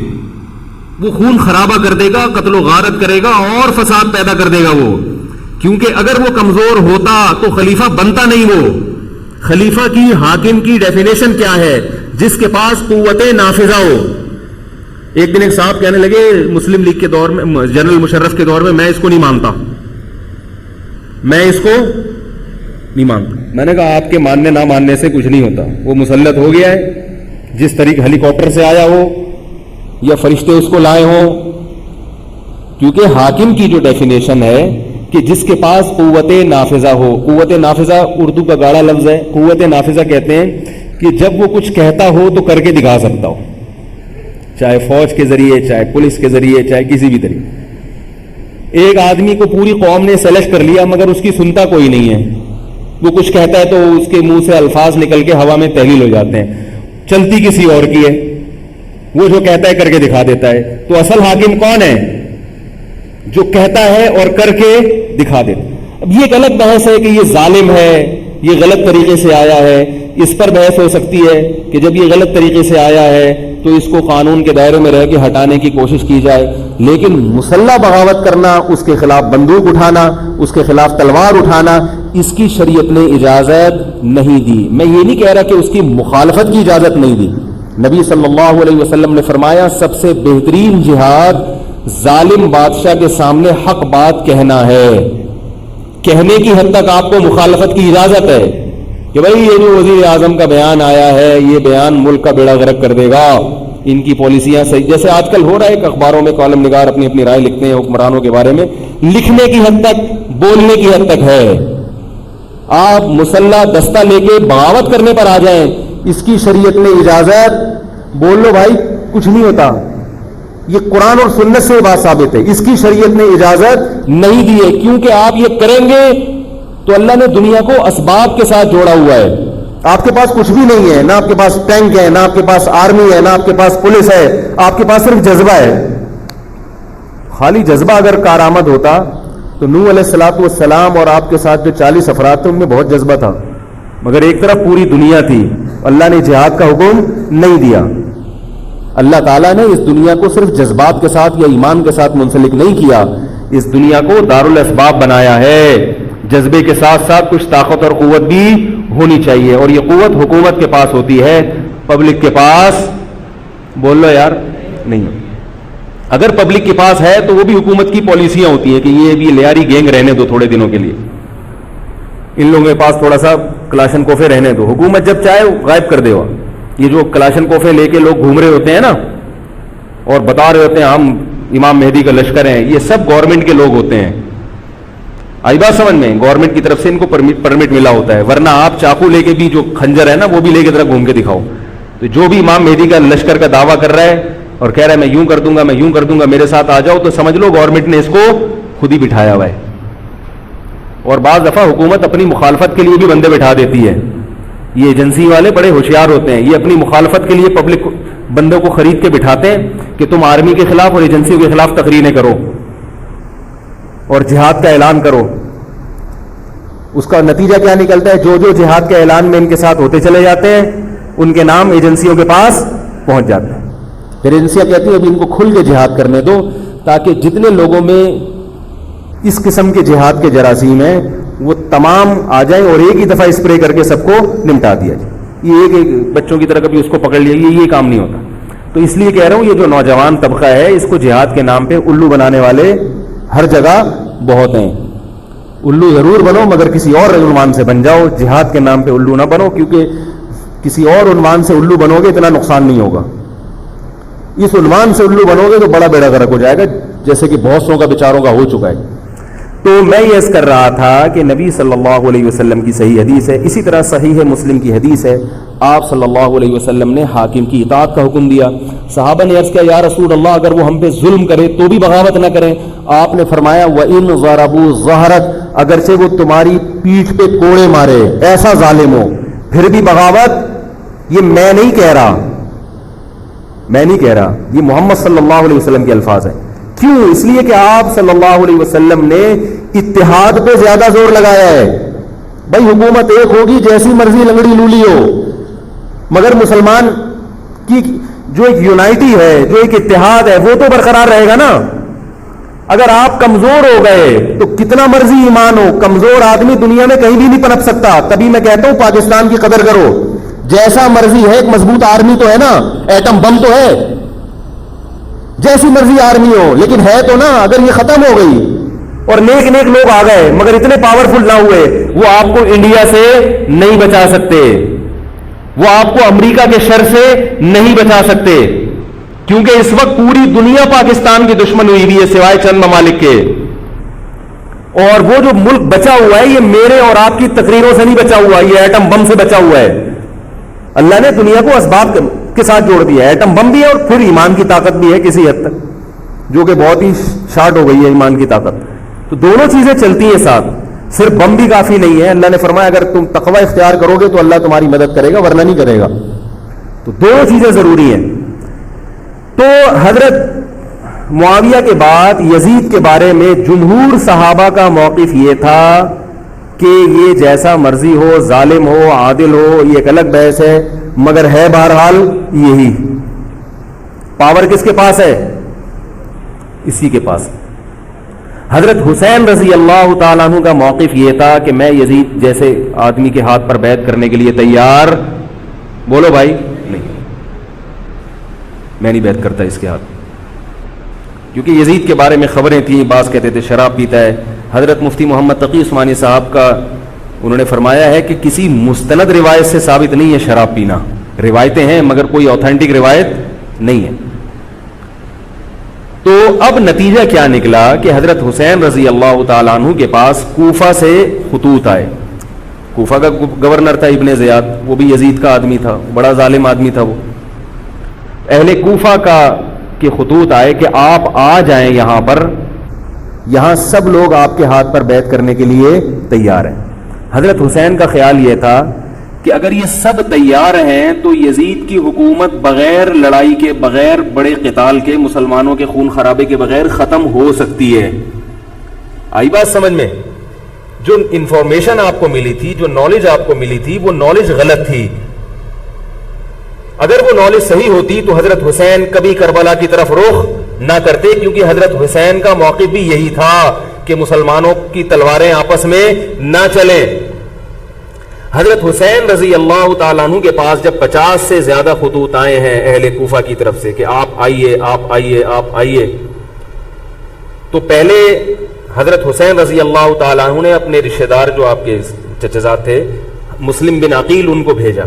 A: وہ خون خرابہ کر دے گا, قتل و غارت کرے گا اور فساد پیدا کر دے گا وہ. کیونکہ اگر وہ کمزور ہوتا تو خلیفہ بنتا نہیں. وہ خلیفہ کی, حاکم کی ڈیفینیشن کیا ہے؟ جس کے پاس قوت نافذہ ہو. ایک دن ایک صاحب کہنے لگے مسلم لیگ کے دور میں, جنرل مشرف کے دور میں اس کو نہیں مانتا, میں اس کو نہیں مانتا. میں نے کہا آپ کے ماننے نہ ماننے سے کچھ نہیں ہوتا, وہ مسلط ہو گیا ہے. جس طریقے ہیلی کاپٹر سے آیا ہو یا فرشتے اس کو لائے ہوں, کیونکہ حاکم کی جو ڈیفینیشن ہے کہ جس کے پاس قوت نافذہ ہو. قوت نافذہ اردو کا گاڑا لفظ ہے. قوت نافذہ کہتے ہیں کہ جب وہ کچھ کہتا ہو تو کر کے دکھا سکتا ہو, چاہے فوج کے ذریعے, چاہے پولیس کے ذریعے, چاہے کسی بھی طریقے. ایک آدمی کو پوری قوم نے سلیکٹ کر لیا مگر اس کی سنتا کوئی نہیں ہے, وہ کچھ کہتا ہے تو اس کے منہ سے الفاظ نکل کے ہوا میں تحلیل ہو جاتے ہیں, چلتی کسی اور کی ہے, وہ جو کہتا ہے کر کے دکھا دیتا ہے. تو اصل حاکم کون ہے؟ جو کہتا ہے اور کر کے دکھا دیتا. اب یہ ایک الگ بحث ہے کہ یہ ظالم ہے, یہ غلط طریقے سے آیا ہے. اس پر بحث ہو سکتی ہے کہ جب یہ غلط طریقے سے آیا ہے تو اس کو قانون کے دائرے میں رہ کے ہٹانے کی کوشش کی جائے, لیکن مسلح بغاوت کرنا, اس کے خلاف بندوق اٹھانا, اس کے خلاف تلوار اٹھانا, اس کی شریعت نے اجازت نہیں دی. میں یہ نہیں کہہ رہا کہ اس کی مخالفت کی اجازت نہیں دی. نبی صلی اللہ علیہ وسلم نے فرمایا سب سے بہترین جہاد ظالم بادشاہ کے سامنے حق بات کہنا ہے. کہنے کی حد تک آپ کو مخالفت کی اجازت ہے کہ بھائی یہ جو وزیر اعظم کا بیان آیا ہے یہ بیان ملک کا بیڑا غرق کر دے گا, ان کی پالیسیاں صحیح, جیسے آج کل ہو رہا ہے کہ اخباروں میں کالم نگار اپنی اپنی رائے لکھتے ہیں حکمرانوں کے بارے میں, لکھنے کی حد تک, بولنے کی حد تک ہے. آپ مسلح دستہ لے کے بغاوت کرنے پر آ جائیں, اس کی شریعت نے اجازت, بول لو بھائی کچھ نہیں ہوتا. یہ قرآن اور سنت سے بات ثابت ہے, اس کی شریعت نے اجازت نہیں دی ہے. کیونکہ آپ یہ کریں گے تو اللہ نے دنیا کو اسباب کے ساتھ جوڑا ہوا ہے. آپ کے پاس کچھ بھی نہیں ہے, نہ آپ کے پاس ٹینک ہے, نہ آپ کے پاس آرمی ہے, نہ آپ کے پاس پولیس ہے, آپ کے پاس صرف جذبہ ہے. خالی جذبہ اگر کارآمد ہوتا تو نوح علیہ الصلوۃ والسلام اور آپ کے ساتھ جو 40 افراد تھے ان میں بہت جذبہ تھا, مگر ایک طرف پوری دنیا تھی. اللہ نے جہاد کا حکم نہیں دیا. اللہ تعالیٰ نے اس دنیا کو صرف جذبات کے ساتھ یا ایمان کے ساتھ منسلک نہیں کیا, اس دنیا کو دارالاسباب بنایا ہے. جذبے کے ساتھ ساتھ کچھ طاقت اور قوت بھی ہونی چاہیے, اور یہ قوت حکومت کے پاس ہوتی ہے, پبلک کے پاس بول لو یار نہیں. اگر پبلک کے پاس ہے تو وہ بھی حکومت کی پالیسیاں ہوتی ہیں کہ یہ بھی لیاری گینگ رہنے دو تھوڑے دنوں کے لیے, ان لوگوں کے پاس تھوڑا سا کلاشن کوفے رہنے دو, حکومت جب چاہے غائب کر دے. یہ جو کلاشن کوفے لے کے لوگ گھوم رہے ہوتے ہیں نا اور بتا رہے ہوتے ہیں ہم امام مہدی کا لشکر ہیں, یہ سب گورنمنٹ کے لوگ ہوتے ہیں. آئی بات سمجھ میں؟ گورنمنٹ کی طرف سے ان کو پرمٹ ملا ہوتا ہے, ورنہ آپ چاقو لے کے بھی جو خنجر ہے نا وہ بھی لے کے ذرا گھوم کے دکھاؤ. تو جو بھی امام مہدی کا لشکر کا دعویٰ کر رہا ہے اور کہہ رہا ہے میں یوں کر دوں گا, میں یوں کر دوں گا, میرے ساتھ آ جاؤ, تو سمجھ لو گورنمنٹ نے اس کو خود ہی بٹھایا ہوا ہے. اور بعض دفعہ حکومت اپنی مخالفت کے لیے بھی بندے بٹھا دیتی ہے. یہ ایجنسی والے بڑے ہوشیار ہوتے ہیں, یہ اپنی مخالفت کے لیے پبلک بندوں کو خرید کے بٹھاتے ہیں کہ تم آرمی کے خلاف اور ایجنسیوں کے خلاف تقریریں کرو اور جہاد کا اعلان کرو. اس کا نتیجہ کیا نکلتا ہے؟ جو جو جہاد کے اعلان میں ان کے ساتھ ہوتے چلے جاتے ہیں ان کے نام ایجنسیوں کے پاس پہنچ جاتا ہے. پھر ایجنسیاں کہتی ہیں ابھی ان کو کھل کے جہاد کرنے دو تاکہ جتنے لوگوں میں اس قسم کے جہاد کے جراثیم ہیں وہ تمام آ جائیں اور ایک ہی دفعہ اسپرے کر کے سب کو نمٹا دیا جائے. یہ ایک بچوں کی طرح کبھی اس کو پکڑ لیا, یہ کام نہیں ہوتا. تو اس لیے کہہ رہا ہوں یہ جو نوجوان طبقہ ہے اس کو جہاد کے نام پہ الو بنانے والے ہر جگہ بہت ہیں. الو ضرور بنو مگر کسی اور عنوان سے بن جاؤ, جہاد کے نام پہ الو نہ بنو, کیونکہ کسی اور عنوان سے الو بنو گے اتنا نقصان نہیں ہوگا. اس عنوان سے الو بنو گے تو بڑا بیڑا غرق ہو جائے گا, جیسے کہ بہت سو کا بیچاروں کا ہو چکا ہے. تو میں یہ عرض کر رہا تھا کہ نبی صلی اللہ علیہ وسلم کی صحیح حدیث ہے, اسی طرح صحیح مسلم کی حدیث ہے, آپ صلی اللہ علیہ وسلم نے حاکم کی اطاعت کا حکم دیا. صحابہ نے عرض کیا یا رسول اللہ اگر وہ ہم پہ ظلم کرے تو بھی بغاوت نہ کریں. آپ نے فرمایا وَإِن ضَرَبُوا ظَهْرَكَ, اگرچہ وہ تمہاری پیٹھ پہ کوڑے مارے, ایسا ظالم ہو, پھر بھی بغاوت. یہ میں نہیں کہہ رہا, یہ محمد صلی اللہ علیہ وسلم کے الفاظ ہیں. کیوں؟ اس لیے کہ آپ صلی اللہ علیہ وسلم نے اتحاد پہ زیادہ زور لگایا ہے. بھائی حکومت ایک ہوگی جیسی مرضی لنگڑی لولی ہو, مگر مسلمان کی جو ایک یونائٹی ہے, جو ایک اتحاد ہے, وہ تو برقرار رہے گا نا. اگر آپ کمزور ہو گئے تو کتنا مرضی ایمان ہو, کمزور آدمی دنیا میں کہیں بھی نہیں پنپ سکتا. تبھی میں کہتا ہوں پاکستان کی قدر کرو. جیسا مرضی ہے, ایک مضبوط آرمی تو ہے نا, ایٹم بم تو ہے, جیسی مرضی آرمی ہو, لیکن ہے تو نا. اگر یہ ختم ہو گئی اور نیک لوگ آ گئے مگر اتنے پاورفل نہ ہوئے, وہ آپ کو انڈیا سے نہیں بچا سکتے, وہ آپ کو امریکہ کے شر سے نہیں بچا سکتے, کیونکہ اس وقت پوری دنیا پاکستان کی دشمن ہوئی ہوئی ہے سوائے چند ممالک کے. اور وہ جو ملک بچا ہوا ہے یہ میرے اور آپ کی تقریروں سے نہیں بچا ہوا, یہ ایٹم بم سے بچا ہوا ہے. اللہ نے دنیا کو اسباب کے ساتھ جوڑ دیا ہے, ایٹم بم بھی ہے اور پھر ایمان کی طاقت بھی ہے کسی حد تک, جو کہ بہت ہی شارٹ ہو گئی ہے ایمان کی طاقت. تو دونوں چیزیں چلتی ہیں ساتھ, صرف بم بھی کافی نہیں ہے. اللہ نے فرمایا اگر تم تقوی اختیار کرو گے تو اللہ تمہاری مدد کرے گا, ورنہ نہیں کرے گا. تو دونوں چیزیں ضروری ہیں. تو حضرت معاویہ کے بعد یزید کے بارے میں جمہور صحابہ کا موقف یہ تھا کہ یہ جیسا مرضی ہو, ظالم ہو, عادل ہو, یہ ایک الگ بحث ہے, مگر ہے بہرحال یہی. پاور کس کے پاس ہے؟ اسی کے پاس. حضرت حسین رضی اللہ تعالیٰ عنہ کا موقف یہ تھا کہ میں یزید جیسے آدمی کے ہاتھ پر بیعت کرنے کے لیے تیار. بولو بھائی, نہیں, میں نہیں بیعت کرتا اس کے ہاتھ, کیونکہ یزید کے بارے میں خبریں تھیں. بعض کہتے تھے شراب پیتا ہے. حضرت مفتی محمد تقی عثمانی صاحب کا انہوں نے فرمایا ہے کہ کسی مستند روایت سے ثابت نہیں ہے شراب پینا. روایتیں ہیں مگر کوئی اوتھینٹک روایت نہیں ہے. تو اب نتیجہ کیا نکلا کہ حضرت حسین رضی اللہ تعالیٰ عنہ کے پاس کوفہ سے خطوط آئے. کوفہ کا گورنر تھا ابن زیاد, وہ بھی یزید کا آدمی تھا, بڑا ظالم آدمی تھا وہ. اہل کوفہ کے خطوط آئے کہ آپ آ جائیں یہاں پر, یہاں سب لوگ آپ کے ہاتھ پر بیعت کرنے کے لیے تیار ہیں. حضرت حسین کا خیال یہ تھا کہ اگر یہ سب تیار ہیں تو یزید کی حکومت بغیر لڑائی کے, بغیر بڑے قتال کے, مسلمانوں کے خون خرابے کے بغیر ختم ہو سکتی ہے. آئی بات سمجھ میں؟ جو انفارمیشن آپ کو ملی تھی, جو نالج آپ کو ملی تھی, وہ نالج غلط تھی. اگر وہ نالج صحیح ہوتی تو حضرت حسین کبھی کربلا کی طرف رخ نہ کرتے, کیونکہ حضرت حسین کا موقف بھی یہی تھا کہ مسلمانوں کی تلواریں آپس میں نہ چلیں. حضرت حسین رضی اللہ تعالیٰ عنہ کے پاس جب 50 سے زیادہ خطوط آئے ہیں اہل کوفہ کی طرف سے کہ آپ آئیے, آپ آئیے, آپ آئیے, تو پہلے حضرت حسین رضی اللہ تعالیٰ عنہ نے اپنے رشتہ دار جو آپ کے چچزاد تھے مسلم بن عقیل, ان کو بھیجا.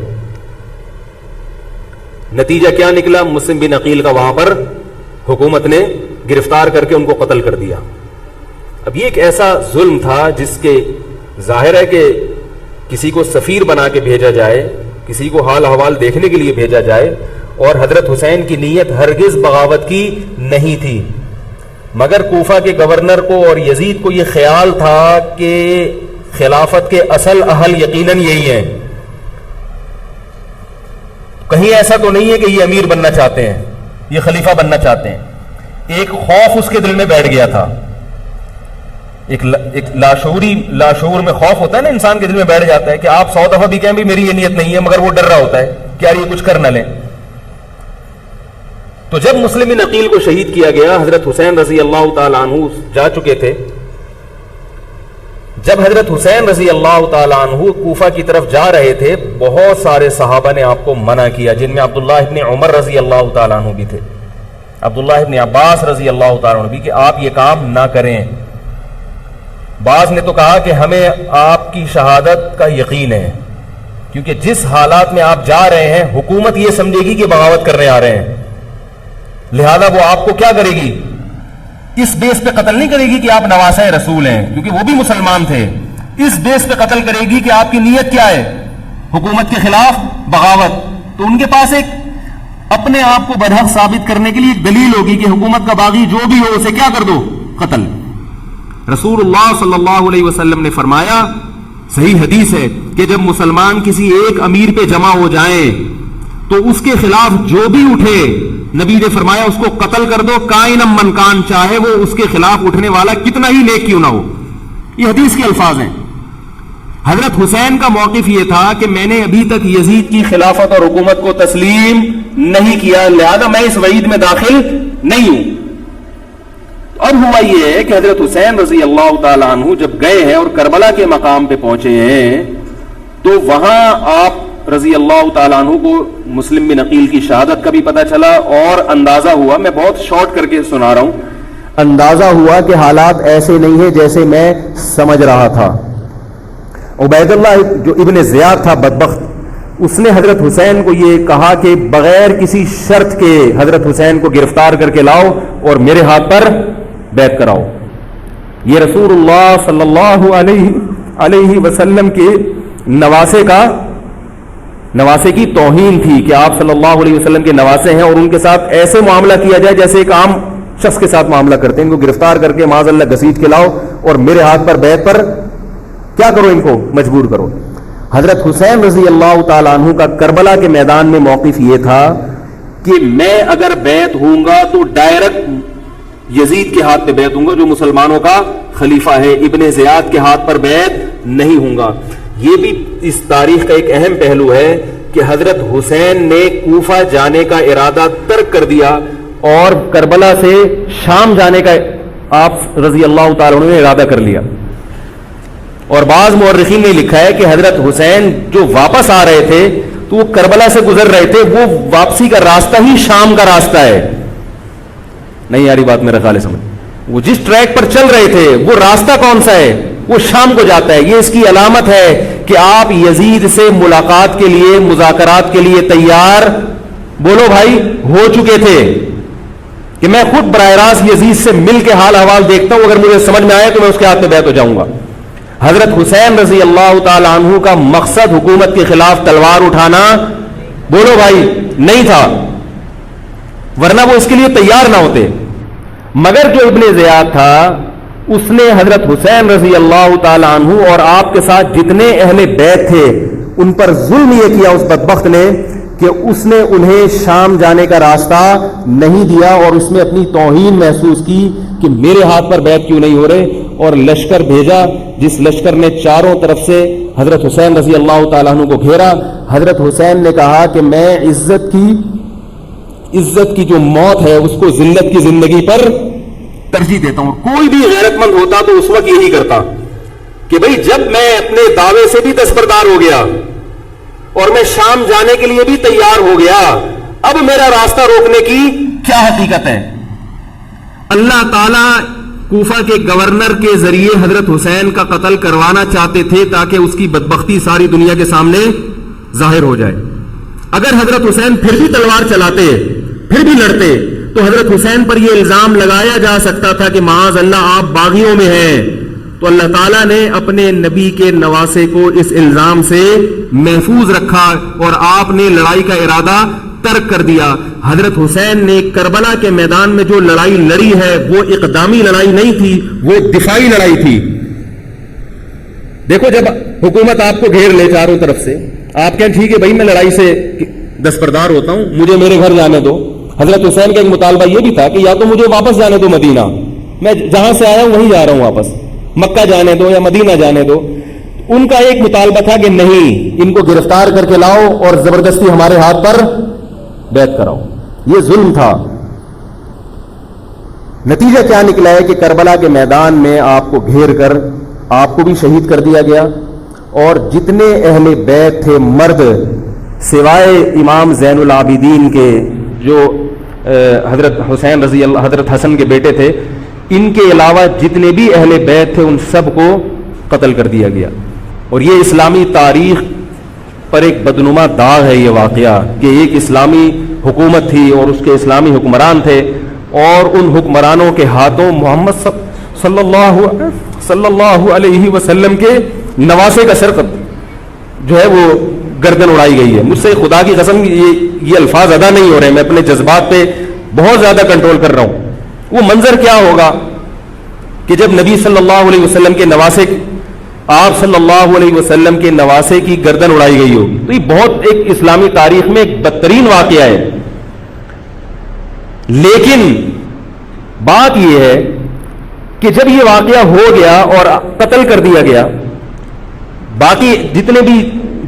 A: نتیجہ کیا نکلا؟ مسلم بن عقیل کا وہاں پر حکومت نے گرفتار کر کے ان کو قتل کر دیا. اب یہ ایک ایسا ظلم تھا جس کے ظاہر ہے کہ کسی کو سفیر بنا کے بھیجا جائے, کسی کو حال احوال دیکھنے کے لیے بھیجا جائے, اور حضرت حسین کی نیت ہرگز بغاوت کی نہیں تھی. مگر کوفہ کے گورنر کو اور یزید کو یہ خیال تھا کہ خلافت کے اصل اہل یقیناً یہی ہیں, کہیں ایسا تو نہیں ہے کہ یہ امیر بننا چاہتے ہیں, یہ خلیفہ بننا چاہتے ہیں. ایک خوف اس کے دل میں بیٹھ گیا تھا, ایک لاشعور میں خوف ہوتا ہے نا, انسان کے دل میں بیٹھ جاتا ہے کہ آپ 100 دفعہ بھی کہیں بھی میری یہ نیت نہیں ہے, مگر وہ ڈر رہا ہوتا ہے کہ یار یہ کچھ کر نہ لیں. تو جب مسلم بن عقیل کو شہید کیا گیا، حضرت حسین رضی اللہ تعالیٰ عنہ جا چکے تھے. جب حضرت حسین رضی اللہ تعالیٰ عنہ کوفہ کی طرف جا رہے تھے، بہت سارے صحابہ نے آپ کو منع کیا، جن میں عبداللہ ابن عمر رضی اللہ تعالیٰ عنہ بھی تھے، عبداللہ ابن عباس رضی اللہ تعالیٰ عنہ بھی، کہ آپ یہ کام نہ کریں. بعض نے تو کہا کہ ہمیں آپ کی شہادت کا یقین ہے، کیونکہ جس حالات میں آپ جا رہے ہیں حکومت یہ سمجھے گی کہ بغاوت کرنے آ رہے ہیں، لہذا وہ آپ کو کیا کرے گی، اس بیس پہ قتل نہیں کرے گی کہ آپ نواسہ رسول ہیں، کیونکہ وہ بھی مسلمان تھے. اس بیس پہ قتل کرے گی کہ آپ کی نیت کیا ہے، حکومت کے خلاف بغاوت. تو ان کے پاس ایک اپنے آپ کو برحق ثابت کرنے کے لیے ایک دلیل ہوگی کہ حکومت کا باغی جو بھی ہو اسے کیا کر دو، قتل. رسول اللہ صلی اللہ علیہ وسلم نے فرمایا، صحیح حدیث ہے، کہ جب مسلمان کسی ایک امیر پہ جمع ہو جائیں تو اس کے خلاف جو بھی اٹھے، نبی نے فرمایا اس کو قتل کر دو، کائنم من کان، چاہے وہ اس کے خلاف اٹھنے والا کتنا ہی نیک کیوں نہ ہو. یہ حدیث کے الفاظ ہیں. حضرت حسین کا موقف یہ تھا کہ میں نے ابھی تک یزید کی خلافت اور حکومت کو تسلیم نہیں کیا، لہذا میں اس وعید میں داخل نہیں ہوں. اب ہوا یہ ہے کہ حضرت حسین رضی اللہ تعالیٰ عنہ جب گئے ہیں اور کربلا کے مقام پہ پہنچے ہیں، تو وہاں آپ رضی اللہ تعالیٰ عنہ کو مسلم بن عقیل کی شہادت کا بھی پتہ چلا، اور اندازہ ہوا، میں بہت شارٹ کر کے سنا رہا ہوں، اندازہ ہوا کہ حالات ایسے نہیں ہیں جیسے میں سمجھ رہا تھا. عبید اللہ جو ابن زیاد تھا بدبخت، اس نے حضرت حسین کو یہ کہا کہ بغیر کسی شرط کے حضرت حسین کو گرفتار کر کے لاؤ اور میرے ہاتھ پر بیعت کراؤ. یہ رسول اللہ صلی اللہ علیہ وسلم کے نواسے کی توہین تھی کہ آپ صلی اللہ علیہ وسلم کے نواسے ہیں اور ان کے ساتھ ایسے معاملہ کیا جائے جیسے ایک عام شخص کے ساتھ معاملہ کرتے ہیں. ان کو گرفتار کر کے معاذ اللہ گھسیٹ کے لاؤ اور میرے ہاتھ پر بیعت پر کیا کرو، ان کو مجبور کرو. حضرت حسین رضی اللہ تعالیٰ عنہ کا کربلا کے میدان میں موقف یہ تھا کہ میں اگر بیعت ہوں گا تو ڈائریکٹ یزید کے ہاتھ پہ بیعت ہوں گا جو مسلمانوں کا خلیفہ ہے، ابن زیاد کے ہاتھ پر بیعت نہیں ہوں گا. یہ بھی اس تاریخ کا ایک اہم پہلو ہے کہ حضرت حسین نے کوفہ جانے کا ارادہ ترک کر دیا اور کربلا سے شام جانے کا آپ رضی اللہ تعالیٰ عنہ نے ارادہ کر لیا. اور بعض مورخین نے لکھا ہے کہ حضرت حسین جو واپس آ رہے تھے تو وہ کربلا سے گزر رہے تھے، وہ واپسی کا راستہ ہی شام کا راستہ ہے. نہیں یاری بات میرا خیال ہے سمجھ، وہ جس ٹریک پر چل رہے تھے وہ راستہ کون سا ہے، وہ شام کو جاتا ہے. یہ اس کی علامت ہے کہ آپ یزید سے ملاقات کے لیے، مذاکرات کے لیے تیار، بولو بھائی، ہو چکے تھے کہ میں خود براہ راست یزید سے مل کے حال احوال دیکھتا ہوں، اگر مجھے سمجھ میں آئے تو میں اس کے ہاتھ میں بیعت ہو جاؤں گا. حضرت حسین رضی اللہ تعالی عنہ کا مقصد حکومت کے خلاف تلوار اٹھانا، بولو بھائی، نہیں تھا، ورنہ وہ اس کے لیے تیار نہ ہوتے. مگر جو ابن زیاد تھا اس نے حضرت حسین رضی اللہ تعالی عنہ اور آپ کے ساتھ جتنے اہل بیت تھے ان پر ظلم یہ کیا اس بدبخت نے کہ اس نے انہیں شام جانے کا راستہ نہیں دیا، اور اس میں اپنی توہین محسوس کی کہ میرے ہاتھ پر بیعت کیوں نہیں ہو رہے، اور لشکر بھیجا جس لشکر نے چاروں طرف سے حضرت حسین رضی اللہ تعالیٰ عنہ کو گھیرا. حضرت حسین نے کہا کہ میں عزت کی جو موت ہے اس کو ذلت کی زندگی پر ترجیح دیتا ہوں. کوئی بھی غیرت مند ہوتا تو اس وقت یہی کرتا کہ بھئی جب میں اپنے دعوے سے بھی دستبردار ہو گیا اور میں شام جانے کے لیے بھی تیار ہو گیا، اب میرا راستہ روکنے کی کیا حقیقت ہے. اللہ تعالی کوفہ کے گورنر کے ذریعے حضرت حسین کا قتل کروانا چاہتے تھے تاکہ اس کی بدبختی ساری دنیا کے سامنے ظاہر ہو جائے. اگر حضرت حسین پھر بھی تلوار چلاتے، پھر بھی لڑتے، تو حضرت حسین پر یہ الزام لگایا جا سکتا تھا کہ معاذ اللہ آپ باغیوں میں ہیں. تو اللہ تعالیٰ نے اپنے نبی کے نواسے کو اس الزام سے محفوظ رکھا اور آپ نے لڑائی کا ارادہ ترک کر دیا. حضرت حسین نے کربلا کے میدان میں جو لڑائی لڑی ہے وہ اقدامی لڑائی نہیں تھی، وہ دفاعی لڑائی تھی. دیکھو جب حکومت آپ کو گھیر لے چاروں طرف سے، آپ کہیں ٹھیک ہے بھائی میں لڑائی سے دستبردار ہوتا ہوں، مجھے میرے گھر جانے دو. حضرت حسین کا ایک مطالبہ یہ بھی تھا کہ یا تو مجھے واپس جانے دو مدینہ، میں جہاں سے آیا ہوں وہیں جا رہا ہوں واپس، مکہ جانے دو یا مدینہ جانے دو. ان کا ایک مطالبہ تھا کہ نہیں، ان کو گرفتار کر کے لاؤ اور زبردستی ہمارے ہاتھ پر بیعت کراؤ. یہ ظلم تھا. نتیجہ کیا نکلا ہے کہ کربلا کے میدان میں آپ کو گھیر کر آپ کو بھی شہید کر دیا گیا، اور جتنے اہل بیت تھے مرد سوائے امام زین العابدین کے جو حضرت حسین رضی اللہ حضرت حسن کے بیٹے تھے، ان کے علاوہ جتنے بھی اہل بیت تھے ان سب کو قتل کر دیا گیا. اور یہ اسلامی تاریخ پر ایک بدنما داغ ہے یہ واقعہ کہ ایک اسلامی حکومت تھی اور اس کے اسلامی حکمران تھے، اور ان حکمرانوں کے ہاتھوں محمد صلی اللہ علیہ وسلم کے نواسے کا سر جو ہے وہ گردن اڑائی گئی ہے. مجھ سے خدا کی قسم یہ الفاظ ادا نہیں ہو رہے، میں اپنے جذبات پہ بہت زیادہ کنٹرول کر رہا ہوں. وہ منظر کیا ہوگا کہ جب نبی صلی اللہ علیہ وسلم کے نواسے آپ صلی اللہ علیہ وسلم کے نواسے کی گردن اڑائی گئی ہوگی. تو یہ بہت ایک اسلامی تاریخ میں ایک بدترین واقعہ ہے. لیکن بات یہ ہے کہ جب یہ واقعہ ہو گیا اور قتل کر دیا گیا، باقی جتنے بھی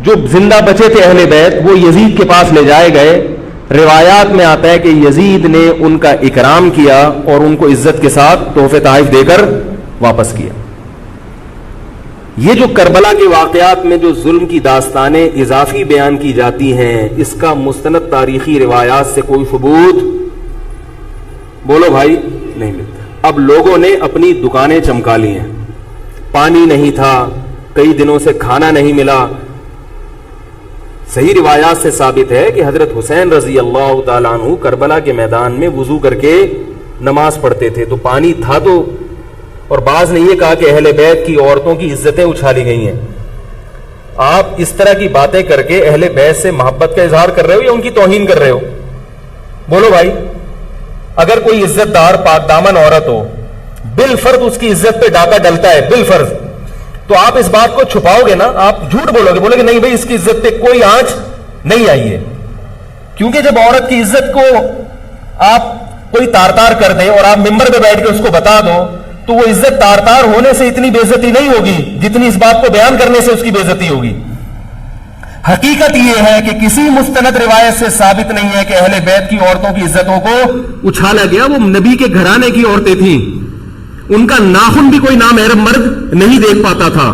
A: جو زندہ بچے تھے اہل بیت وہ یزید کے پاس لے جائے گئے. روایات میں آتا ہے کہ یزید نے ان کا اکرام کیا اور ان کو عزت کے ساتھ تحفے تحائف دے کر واپس کیا. یہ جو کربلا کے واقعات میں جو ظلم کی داستانیں اضافی بیان کی جاتی ہیں، اس کا مستند تاریخی روایات سے کوئی ثبوت بولو بھائی نہیں ملتا. اب لوگوں نے اپنی دکانیں چمکا لی ہیں، پانی نہیں تھا، کئی دنوں سے کھانا نہیں ملا. صحیح روایات سے ثابت ہے کہ حضرت حسین رضی اللہ تعالیٰ عنہ کربلا کے میدان میں وضو کر کے نماز پڑھتے تھے تو پانی تھا تو. اور بعض نے یہ کہا کہ اہل بیت کی عورتوں کی عزتیں اچھالی گئی ہیں. آپ اس طرح کی باتیں کر کے اہل بیت سے محبت کا اظہار کر رہے ہو یا ان کی توہین کر رہے ہو؟ بولو بھائی. اگر کوئی عزت دار پاک دامن عورت ہو، بالفرض اس کی عزت پہ ڈاکہ ڈلتا ہے بالفرض، تو آپ اس بات کو چھپاؤ گے نا؟ آپ جھوٹ بولو گے، بولو گے نہیں بھائی اس کی عزت پہ کوئی آنچ نہیں آئی ہے. کیونکہ جب عورت کی عزت کو آپ کوئی تار تار کر دیں اور آپ ممبر پہ بیٹھ کے اس کو بتا دو تو وہ عزت تار تار ہونے سے اتنی بے عزتی نہیں ہوگی جتنی اس بات کو بیان کرنے سے اس کی بے عزتی ہوگی. حقیقت یہ ہے کہ کسی مستند روایت سے ثابت نہیں ہے کہ اہل بیت کی عورتوں کی عزتوں کو اچھالا گیا. وہ نبی کے گھرانے کی عورتیں تھیں، ان کا ناخن بھی کوئی نامحرم مرد نہیں دیکھ پاتا تھا.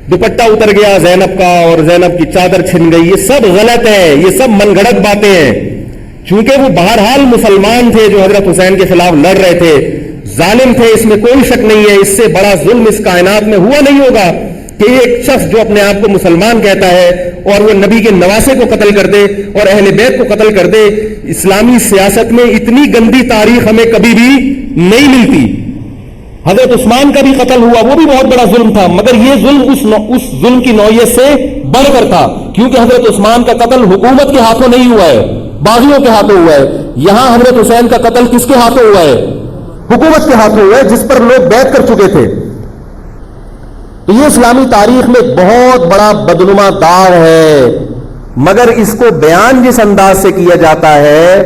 A: دوپٹہ اتر گیا زینب کا اور زینب کی چادر چھن گئی، یہ سب غلط ہے، یہ سب من گھڑت باتیں ہیں. چونکہ وہ بہرحال مسلمان تھے جو حضرت حسین کے خلاف لڑ رہے تھے، ظالم تھے، اس میں کوئی شک نہیں ہے. اس سے بڑا ظلم اس کائنات میں ہوا نہیں ہوگا کہ ایک شخص جو اپنے آپ کو مسلمان کہتا ہے اور وہ نبی کے نواسے کو قتل کر دے اور اہل بیت کو قتل کر دے. اسلامی سیاست میں اتنی گندی تاریخ ہمیں کبھی بھی نہیں ملتی. حضرت عثمان کا بھی قتل ہوا، وہ بھی بہت بڑا ظلم تھا، مگر یہ ظلم اس ظلم کی نوعیت سے بڑھ کر تھا، کیونکہ حضرت عثمان کا قتل حکومت کے ہاتھوں نہیں ہوا ہے، باغیوں کے ہاتھوں ہوا ہے. یہاں حضرت حسین کا قتل کس کے ہاتھوں ہوا ہے؟ حکومت کے ہاتھوں ہوا ہے جس پر لوگ بیعت کر چکے تھے. تو یہ اسلامی تاریخ میں بہت بڑا بدنما داغ ہے، مگر اس کو بیان جس انداز سے کیا جاتا ہے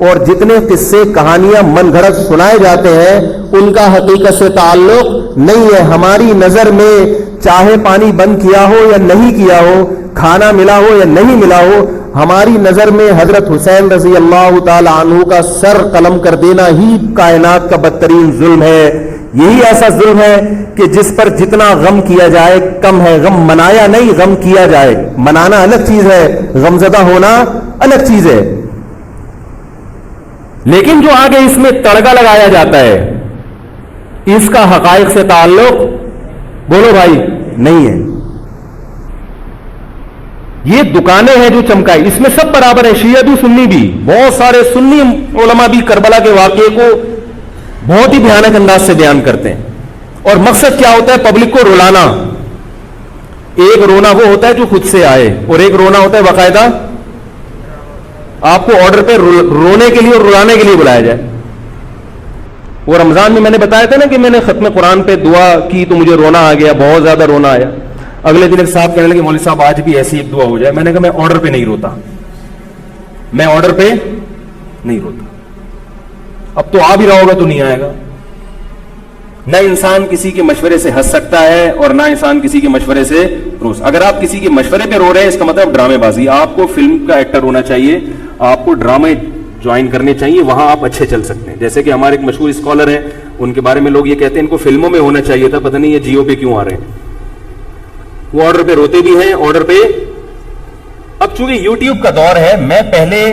A: اور جتنے قصے کہانیاں من گھڑت سنائے جاتے ہیں ان کا حقیقت سے تعلق نہیں ہے. ہماری نظر میں چاہے پانی بند کیا ہو یا نہیں کیا ہو، کھانا ملا ہو یا نہیں ملا ہو، ہماری نظر میں حضرت حسین رضی اللہ تعالی عنہ کا سر قلم کر دینا ہی کائنات کا بدترین ظلم ہے. یہی ایسا ظلم ہے کہ جس پر جتنا غم کیا جائے کم ہے. غم منایا نہیں، غم کیا جائے. منانا الگ چیز ہے، غمزدہ ہونا الگ چیز ہے. لیکن جو آگے اس میں تڑکا لگایا جاتا ہے اس کا حقائق سے تعلق بولو بھائی نہیں ہے. یہ دکانیں ہیں جو چمکائی، اس میں سب برابر ہے، شیعہ بھی سنی بھی. بہت سارے سنی علماء بھی کربلا کے واقعے کو بہت ہی بھیانک انداز سے بیان کرتے ہیں. اور مقصد کیا ہوتا ہے؟ پبلک کو رلانا. ایک رونا وہ ہوتا ہے جو خود سے آئے اور ایک رونا ہوتا ہے باقاعدہ آپ کو آرڈر پہ رونے کے لیے اور رلانے کے لیے بلایا جائے. وہ رمضان میں نے بتایا تھا نا کہ میں نے ختم قرآن پہ دعا کی تو مجھے رونا آ گیا، بہت زیادہ رونا آیا. اگلے دن ایک صاحب کہنے لگے مولوی صاحب آج بھی ایسی ایک دعا ہو جائے. میں نے کہا میں آرڈر پہ نہیں روتا، میں آرڈر پہ نہیں روتا. اب تو آ بھی رہا ہوگا تو نہیں آئے گا. نہ انسان کسی کے مشورے سے ہنس سکتا ہے اور نہ انسان کسی کے مشورے سے رو. اگر آپ کسی کے مشورے پہ رو رہے ہیں اس کا مطلب ڈرامے بازی. آپ کو فلم کا ایکٹر ہونا چاہیے، آپ کو ڈرامے جوائن کرنے چاہیے, وہاں آپ اچھے چل سکتے ہیں. جیسے کہ ہمارے ایک مشہور اسکالر ہیں, ان کے بارے میں لوگ یہ کہتے ہیں ان کو فلموں میں ہونا چاہیے تھا, پتہ نہیں یہ جیو پہ کیوں آ رہے ہیں. وہ آرڈر پہ روتے بھی ہیں, آرڈر پہ. اب چونکہ یوٹیوب کا دور ہے, میں پہلے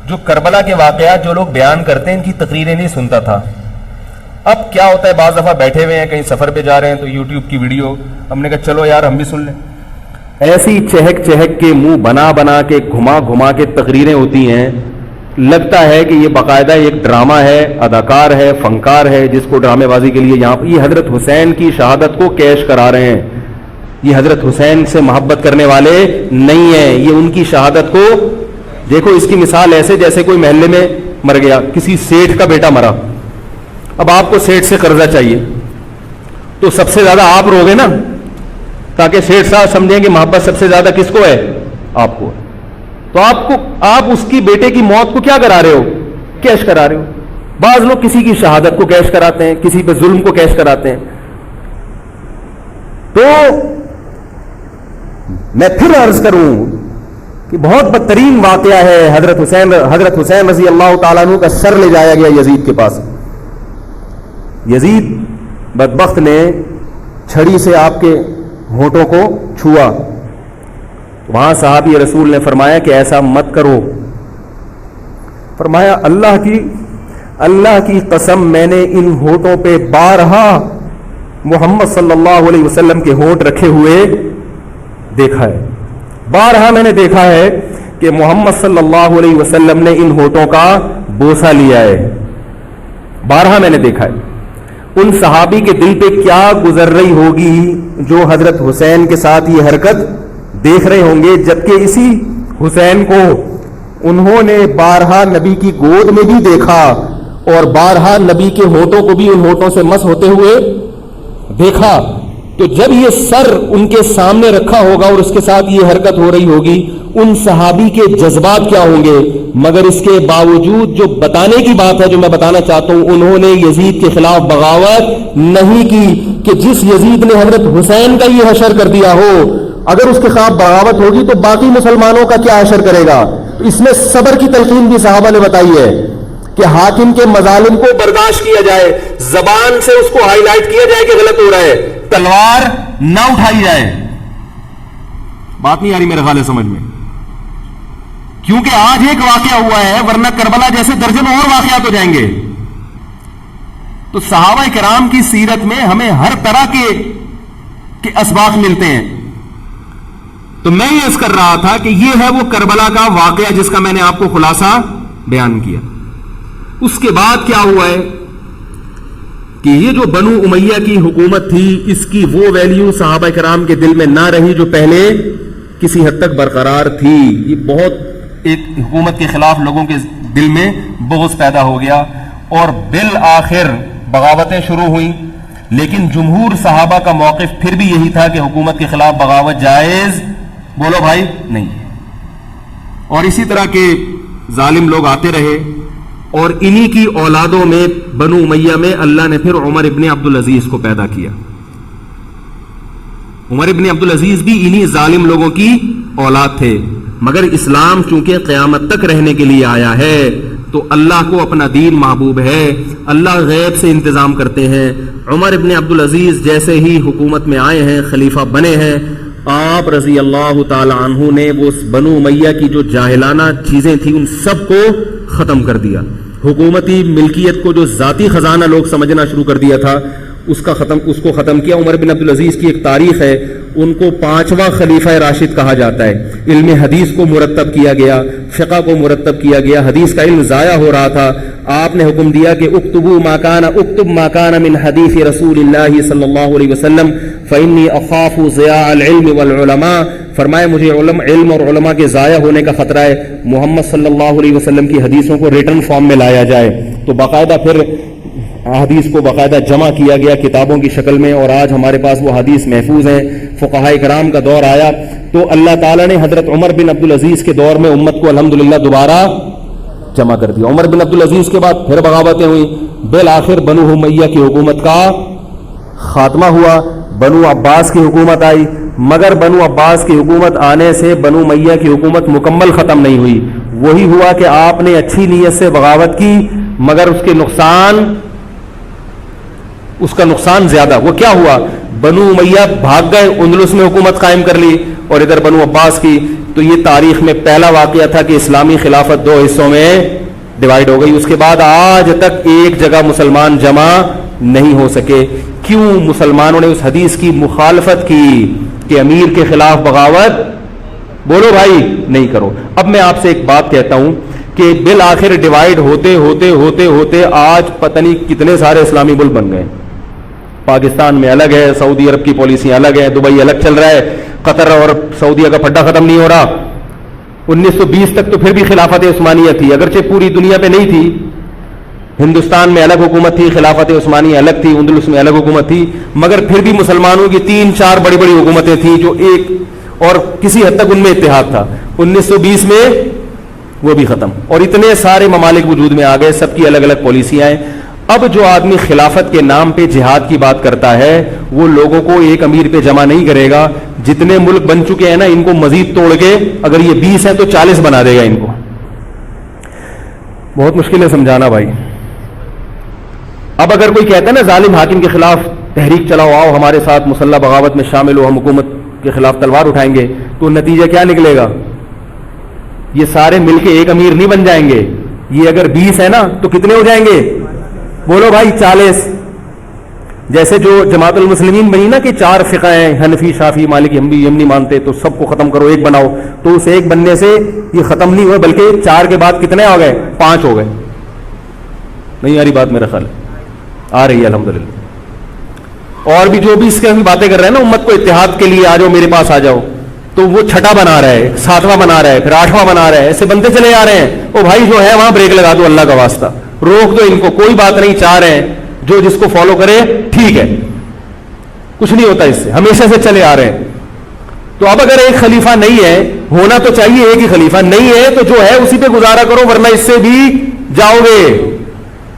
A: جو کربلا کے واقعات جو لوگ بیان کرتے ہیں ان کی تقریریں نہیں سنتا تھا. اب کیا ہوتا ہے, بعض دفعہ بیٹھے ہوئے ہیں کہیں سفر پہ جا رہے ہیں تو یوٹیوب کی ویڈیو ہم نے کہا چلو یار ہم بھی سن لیں. ایسی چہک چہک کے منہ بنا بنا کے گھما گھما کے تقریریں ہوتی ہیں, لگتا ہے کہ یہ باقاعدہ ایک ڈرامہ ہے, اداکار ہے, فنکار ہے جس کو ڈرامے بازی کے لیے یہاں. یہ حضرت حسین کی شہادت کو کیش کرا رہے ہیں. یہ حضرت حسین سے محبت کرنے والے نہیں ہیں, یہ ان کی شہادت کو. دیکھو اس کی مثال ایسے جیسے کوئی محلے میں مر گیا, کسی سیٹھ کا بیٹا مرا, اب آپ کو سیٹھ سے قرضہ چاہیے تو سب سے زیادہ آپ روگے نا, تاکہ سیٹھ صاحب سمجھیں کہ محبت سب سے زیادہ کس کو ہے, آپ کو. تو آپ اس کی بیٹے کی موت کو کیا کرا رہے ہو, کیش کرا رہے ہو. بعض لوگ کسی کی شہادت کو کیش کراتے ہیں, کسی پہ ظلم کو کیش کراتے ہیں. تو میں پھر عرض کروں کہ بہت بدترین واقعہ ہے. حضرت حسین رضی اللہ تعالیٰ عنہ کا سر لے جایا گیا یزید کے پاس. یزید بدبخت نے چھڑی سے آپ کے ہونٹوں کو چھوا. وہاں صحابی رسول نے فرمایا کہ ایسا مت کرو. فرمایا اللہ کی قسم میں نے ان ہونٹوں پہ بارہا محمد صلی اللہ علیہ وسلم کے ہونٹ رکھے ہوئے دیکھا ہے. بارہا میں نے دیکھا ہے کہ محمد صلی اللہ علیہ وسلم نے ان ہونٹوں کا بوسہ لیا ہے. بارہا میں نے دیکھا ہے. ان صحابی کے دل پہ کیا گزر رہی ہوگی جو حضرت حسین کے ساتھ یہ حرکت دیکھ رہے ہوں گے, جبکہ اسی حسین کو انہوں نے بارہا نبی کی گود میں بھی دیکھا اور بارہا نبی کے ہونٹوں کو بھی ان ہونٹوں سے مس ہوتے ہوئے دیکھا. تو جب یہ سر ان کے سامنے رکھا ہوگا اور اس کے ساتھ یہ حرکت ہو رہی ہوگی, ان صحابی کے جذبات کیا ہوں گے. مگر اس کے باوجود جو بتانے کی بات ہے, جو میں بتانا چاہتا ہوں, انہوں نے یزید کے خلاف بغاوت نہیں کی کہ جس یزید نے حضرت حسین کا یہ حشر کر دیا ہو, اگر اس کے خلاف بغاوت ہوگی تو باقی مسلمانوں کا کیا حشر کرے گا. اس میں صبر کی تلقین بھی صحابہ نے بتائی ہے کہ حاکم کے مظالم کو برداشت کیا جائے, زبان سے اس کو ہائی لائٹ کیا جائے کہ غلط ہو رہا ہے, تلوار نہ اٹھائی جائے. بات نہیں آ رہی میرے خیال ہے سمجھ میں, کیونکہ آج ایک واقعہ ہوا ہے ورنہ کربلا جیسے درجنوں اور واقعات ہو جائیں گے. تو صحابہ کرام کی سیرت میں ہمیں ہر طرح کے اسباق ملتے ہیں. تو میں یہ کر رہا تھا کہ یہ ہے وہ کربلا کا واقعہ جس کا میں نے آپ کو خلاصہ بیان کیا. اس کے بعد کیا ہوا ہے کہ یہ جو بنو امیہ کی حکومت تھی, اس کی وہ ویلیو صحابہ کرام کے دل میں نہ رہی جو پہلے کسی حد تک برقرار تھی. یہ بہت ایک حکومت کے خلاف لوگوں کے دل میں بغض پیدا ہو گیا اور بالآخر بغاوتیں شروع ہوئیں. لیکن جمہور صحابہ کا موقف پھر بھی یہی تھا کہ حکومت کے خلاف بغاوت جائز, بولو بھائی, نہیں. اور اسی طرح کے ظالم لوگ آتے رہے اور انہی کی اولادوں میں بنو امیہ میں اللہ نے پھر عمر ابن عبدالعزیز کو پیدا کیا. عمر ابن عبدالعزیز بھی انہی ظالم لوگوں کی اولاد تھے, مگر اسلام چونکہ قیامت تک رہنے کے لیے آیا ہے تو اللہ کو اپنا دین محبوب ہے, اللہ غیب سے انتظام کرتے ہیں. عمر ابن عبدالعزیز جیسے ہی حکومت میں آئے ہیں, خلیفہ بنے ہیں, آپ رضی اللہ تعالی عنہ نے وہ بنو امیہ کی جو جاہلانہ چیزیں تھیں ان سب کو ختم کر دیا. حکومتی ملکیت کو جو ذاتی خزانہ لوگ سمجھنا شروع کر دیا تھا اس کو ختم کیا. عمر بن عبدالعزیز کی ایک تاریخ ہے, ان کو 5واں خلیفہ راشد کہا جاتا ہے. علم حدیث کو مرتب کیا گیا, فقہ کو مرتب کیا گیا, حدیث کا علم ضائع ہو رہا تھا. آپ نے حکم دیا کہ اکتب ما کان من حدیث رسول اللہ صلی اللہ علیہ وسلم فإنی اخاف ضیاع العلم والعلماء. فرمایا مجھے علم اور علماء کے ضائع ہونے کا خطرہ ہے, محمد صلی اللہ علیہ وسلم کی حدیثوں کو ریٹن فارم میں لایا جائے. تو باقاعدہ پھر حدیث کو باقاعدہ جمع کیا گیا کتابوں کی شکل میں, اور آج ہمارے پاس وہ حدیث محفوظ ہیں. فقہاء کرام کا دور آیا تو اللہ تعالیٰ نے حضرت عمر بن عبدالعزیز کے دور میں امت کو الحمدللہ دوبارہ جمع کر دیا. عمر بن عبدالعزیز کے بعد پھر بغاوتیں ہوئیں, بالآخر بنو امیہ کی حکومت کا خاتمہ ہوا, بنو عباس کی حکومت آئی. مگر بنو عباس کی حکومت آنے سے بنو امیہ کی حکومت مکمل ختم نہیں ہوئی, وہی ہوا کہ آپ نے اچھی نیت سے بغاوت کی مگر اس کا نقصان زیادہ. وہ کیا ہوا؟ بنو امیہ بھاگ گئے, اندلس میں حکومت قائم کر لی, اور ادھر بنو عباس کی. تو یہ تاریخ میں پہلا واقعہ تھا کہ اسلامی خلافت دو حصوں میں ڈیوائیڈ ہو گئی. اس کے بعد آج تک ایک جگہ مسلمان جمع نہیں ہو سکے. کیوں؟ مسلمانوں نے اس حدیث کی مخالفت کی کہ امیر کے خلاف بغاوت بولو بھائی نہیں کرو. اب میں آپ سے ایک بات کہتا ہوں کہ بالآخر ڈیوائیڈ ہوتے ہوتے ہوتے ہوتے آج پتہ نہیں کتنے سارے اسلامی ملک بن گئے. پاکستان میں الگ ہے, سعودی عرب کی پالیسیاں الگ ہیں, دبئی الگ چل رہا ہے, قطر اور سعودیہ کا پھڈا ختم نہیں ہو رہا. 1920 تک تو پھر بھی خلافت عثمانیہ تھی, اگرچہ پوری دنیا پہ نہیں تھی. ہندوستان میں الگ حکومت تھی, خلافت عثمانیہ الگ تھی, اندلس میں الگ حکومت تھی, مگر پھر بھی مسلمانوں کی 3-4 بڑی بڑی حکومتیں تھیں جو ایک اور کسی حد تک ان میں اتحاد تھا. 1920 میں وہ بھی ختم, اور اتنے سارے ممالک وجود میں آ گئے, سب کی الگ الگ پالیسیاں ہیں. اب جو آدمی خلافت کے نام پہ جہاد کی بات کرتا ہے وہ لوگوں کو ایک امیر پہ جمع نہیں کرے گا. جتنے ملک بن چکے ہیں نا, ان کو مزید توڑ کے, اگر یہ 20 ہیں تو 40 بنا دے گا ان کو. بہت مشکل ہے سمجھانا بھائی. اب اگر کوئی کہتا ہے نا ظالم حاکم کے خلاف تحریک چلاؤ, آؤ ہمارے ساتھ مسلح بغاوت میں شامل ہو, ہم حکومت کے خلاف تلوار اٹھائیں گے, تو نتیجہ کیا نکلے گا؟ یہ سارے مل کے ایک امیر نہیں بن جائیں گے. یہ اگر 20 ہے نا تو کتنے ہو جائیں گے؟ بولو بھائی 40. جیسے جو جماعت المسلمین بنی نا کہ 4 فقہ ہیں, حنفی, شافعی, مالکی, ہم نہیں مانتے, تو سب کو ختم کرو, ایک بناؤ. تو اس ایک بننے سے یہ ختم نہیں ہوئے, بلکہ 4 کے بعد کتنے ہو گئے؟ 5 ہو گئے. نہیں آ رہی بات میرا خیال؟ آ رہی ہے الحمدللہ. اور بھی جو بھی اس کے باتیں کر رہے ہیں نا امت کو اتحاد کے لیے, آ جاؤ میرے پاس آ جاؤ, تو وہ 6واں بنا رہا ہے, 7واں بنا رہا ہے, پھر 8واں بنا رہا ہے, ایسے بنتے چلے آ رہے ہیں. او بھائی جو ہے وہاں بریک لگا دو, اللہ کا واسطہ روک دو ان کو, کوئی بات نہیں, چاہ رہے ہیں جو جس کو فالو کرے ٹھیک ہے, کچھ نہیں ہوتا اس سے, ہمیشہ سے چلے آ رہے ہیں. تو اب اگر ایک خلیفہ نہیں ہے, ہونا تو چاہیے ایک ہی خلیفہ, نہیں ہے تو جو ہے اسی پہ گزارا کرو, ورنہ اس سے بھی جاؤ گے,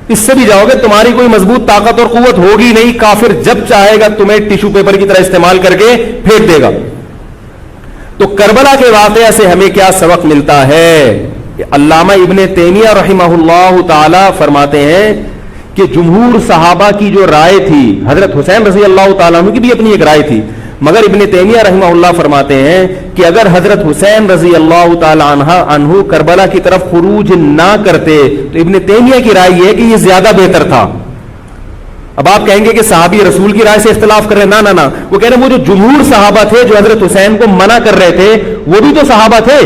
A: اس سے بھی جاؤ گے. تمہاری کوئی مضبوط طاقت اور قوت ہوگی نہیں. کافر جب چاہے گا تمہیں ٹیشو پیپر کی طرح استعمال کر کے پھینک دے گا. تو کربلا کے واقعہ سے ہمیں کیا سبق ملتا ہے؟ علامہ ابن تیمیہ رحمہ اللہ تعالی فرماتے ہیں کہ جمہور صحابہ کی جو رائے تھی, حضرت حسین رضی اللہ تعالیٰ عنہ کی بھی اپنی ایک رائے تھی, مگر ابن تیمیہ رحمہ اللہ فرماتے ہیں کہ اگر حضرت حسین رضی اللہ تعالیٰ عنہ کربلا کی طرف خروج نہ کرتے تو ابن تیمیہ کی رائے یہ ہے کہ یہ زیادہ بہتر تھا. اب آپ کہیں گے کہ صحابی رسول کی رائے سے اختلاف کر رہے ہیں, نہ وہ کہہ رہے ہیں وہ جو جمہور صحابہ تھے جو حضرت حسین کو منع کر رہے تھے وہ بھی تو صحابہ تھے.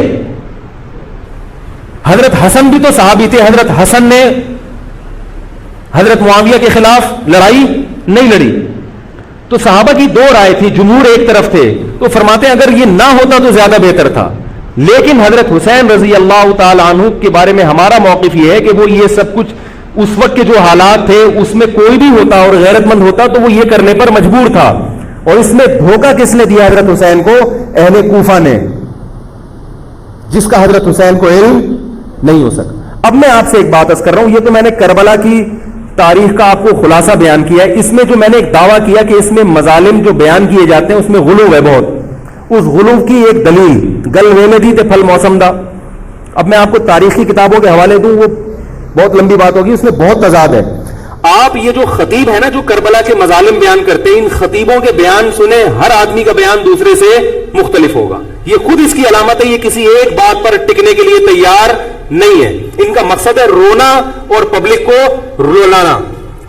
A: حضرت حسن بھی تو صحابی تھے. حضرت حسن نے حضرت معاویہ کے خلاف لڑائی نہیں لڑی. تو صحابہ کی 2 رائے تھی, جمہور ایک طرف تھے. تو فرماتے ہیں اگر یہ نہ ہوتا تو زیادہ بہتر تھا. لیکن حضرت حسین رضی اللہ تعالی عنہ کے بارے میں ہمارا موقف یہ ہے کہ وہ یہ سب کچھ اس وقت کے جو حالات تھے اس میں کوئی بھی ہوتا اور غیرت مند ہوتا تو وہ یہ کرنے پر مجبور تھا. اور اس میں دھوکہ کس نے دیا حضرت حسین کو؟ اہل کوفہ نے, جس کا حضرت حسین کو علم نہیں ہو سکا. اب میں آپ سے ایک بات عرض کر رہا ہوں, یہ تو میں نے کربلا کی تاریخ کا آپ کو خلاصہ بیان کیا ہے. اس میں جو میں نے ایک دعویٰ کیا کہ اس میں مظالم جو بیان کیے جاتے ہیں اس میں غلو ہے بہت, اس غلو کی ایک دلیل گل ویلے دی تے پھل موسم دا. اب میں آپ کو تاریخی کتابوں کے حوالے دوں, وہ بہت لمبی بات ہوگی, اس میں بہت تضاد ہے. آپ یہ جو خطیب ہے نا جو کربلا کے مظالم بیان کرتے ہیں, ان خطیبوں کے بیان سنیں, ہر آدمی کا بیان دوسرے سے مختلف ہوگا. یہ خود اس کی علامت ہے, یہ کسی ایک بات پر ٹکنے کے لیے تیار نہیں ہے. ان کا مقصد ہے رونا اور پبلک کو رلانا.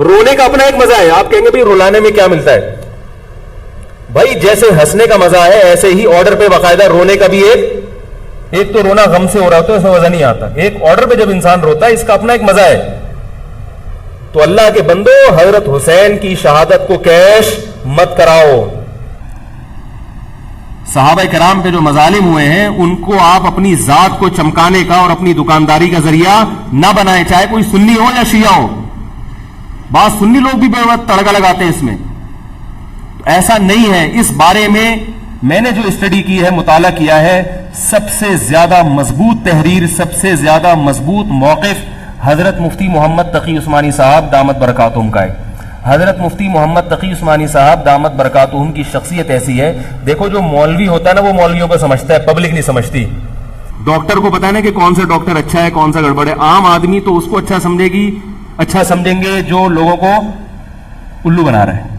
A: رونے کا اپنا ایک مزہ ہے. آپ کہیں گے بھائی رلانے میں کیا ملتا ہے؟ بھائی جیسے ہنسنے کا مزہ ہے ایسے ہی آرڈر پہ باقاعدہ رونے کا بھی ایک تو رونا غم سے ہو رہا ہوتا ہے, اس میں مزہ نہیں آتا. ایک آرڈر پہ جب انسان روتا ہے اس کا اپنا ایک مزہ ہے. تو اللہ کے بندو, حضرت حسین کی شہادت کو کیش مت کراؤ. صحابہ کرام پہ جو مظالم ہوئے ہیں ان کو آپ اپنی ذات کو چمکانے کا اور اپنی دکانداری کا ذریعہ نہ بنائیں, چاہے کوئی سنی ہو یا شیعہ ہو. بعض سنی لوگ بھی بے وقت تڑکا لگاتے ہیں اس میں. ایسا نہیں ہے. اس بارے میں نے جو اسٹڈی کی ہے, مطالعہ کیا ہے, سب سے زیادہ مضبوط تحریر, سب سے زیادہ مضبوط موقف حضرت مفتی محمد تقی عثمانی صاحب دامت برکاتہم کا ہے. حضرت مفتی محمد تقی عثمانی صاحب دامت برکاتہم کی شخصیت ایسی ہے, دیکھو جو مولوی ہوتا ہے نا وہ مولویوں کو سمجھتا ہے, پبلک نہیں سمجھتی. ڈاکٹر کو پتا نا کہ کون سا ڈاکٹر اچھا ہے کون سا گڑبڑ ہے. عام آدمی تو اس کو اچھا سمجھیں گے جو لوگوں کو الو بنا رہا ہے.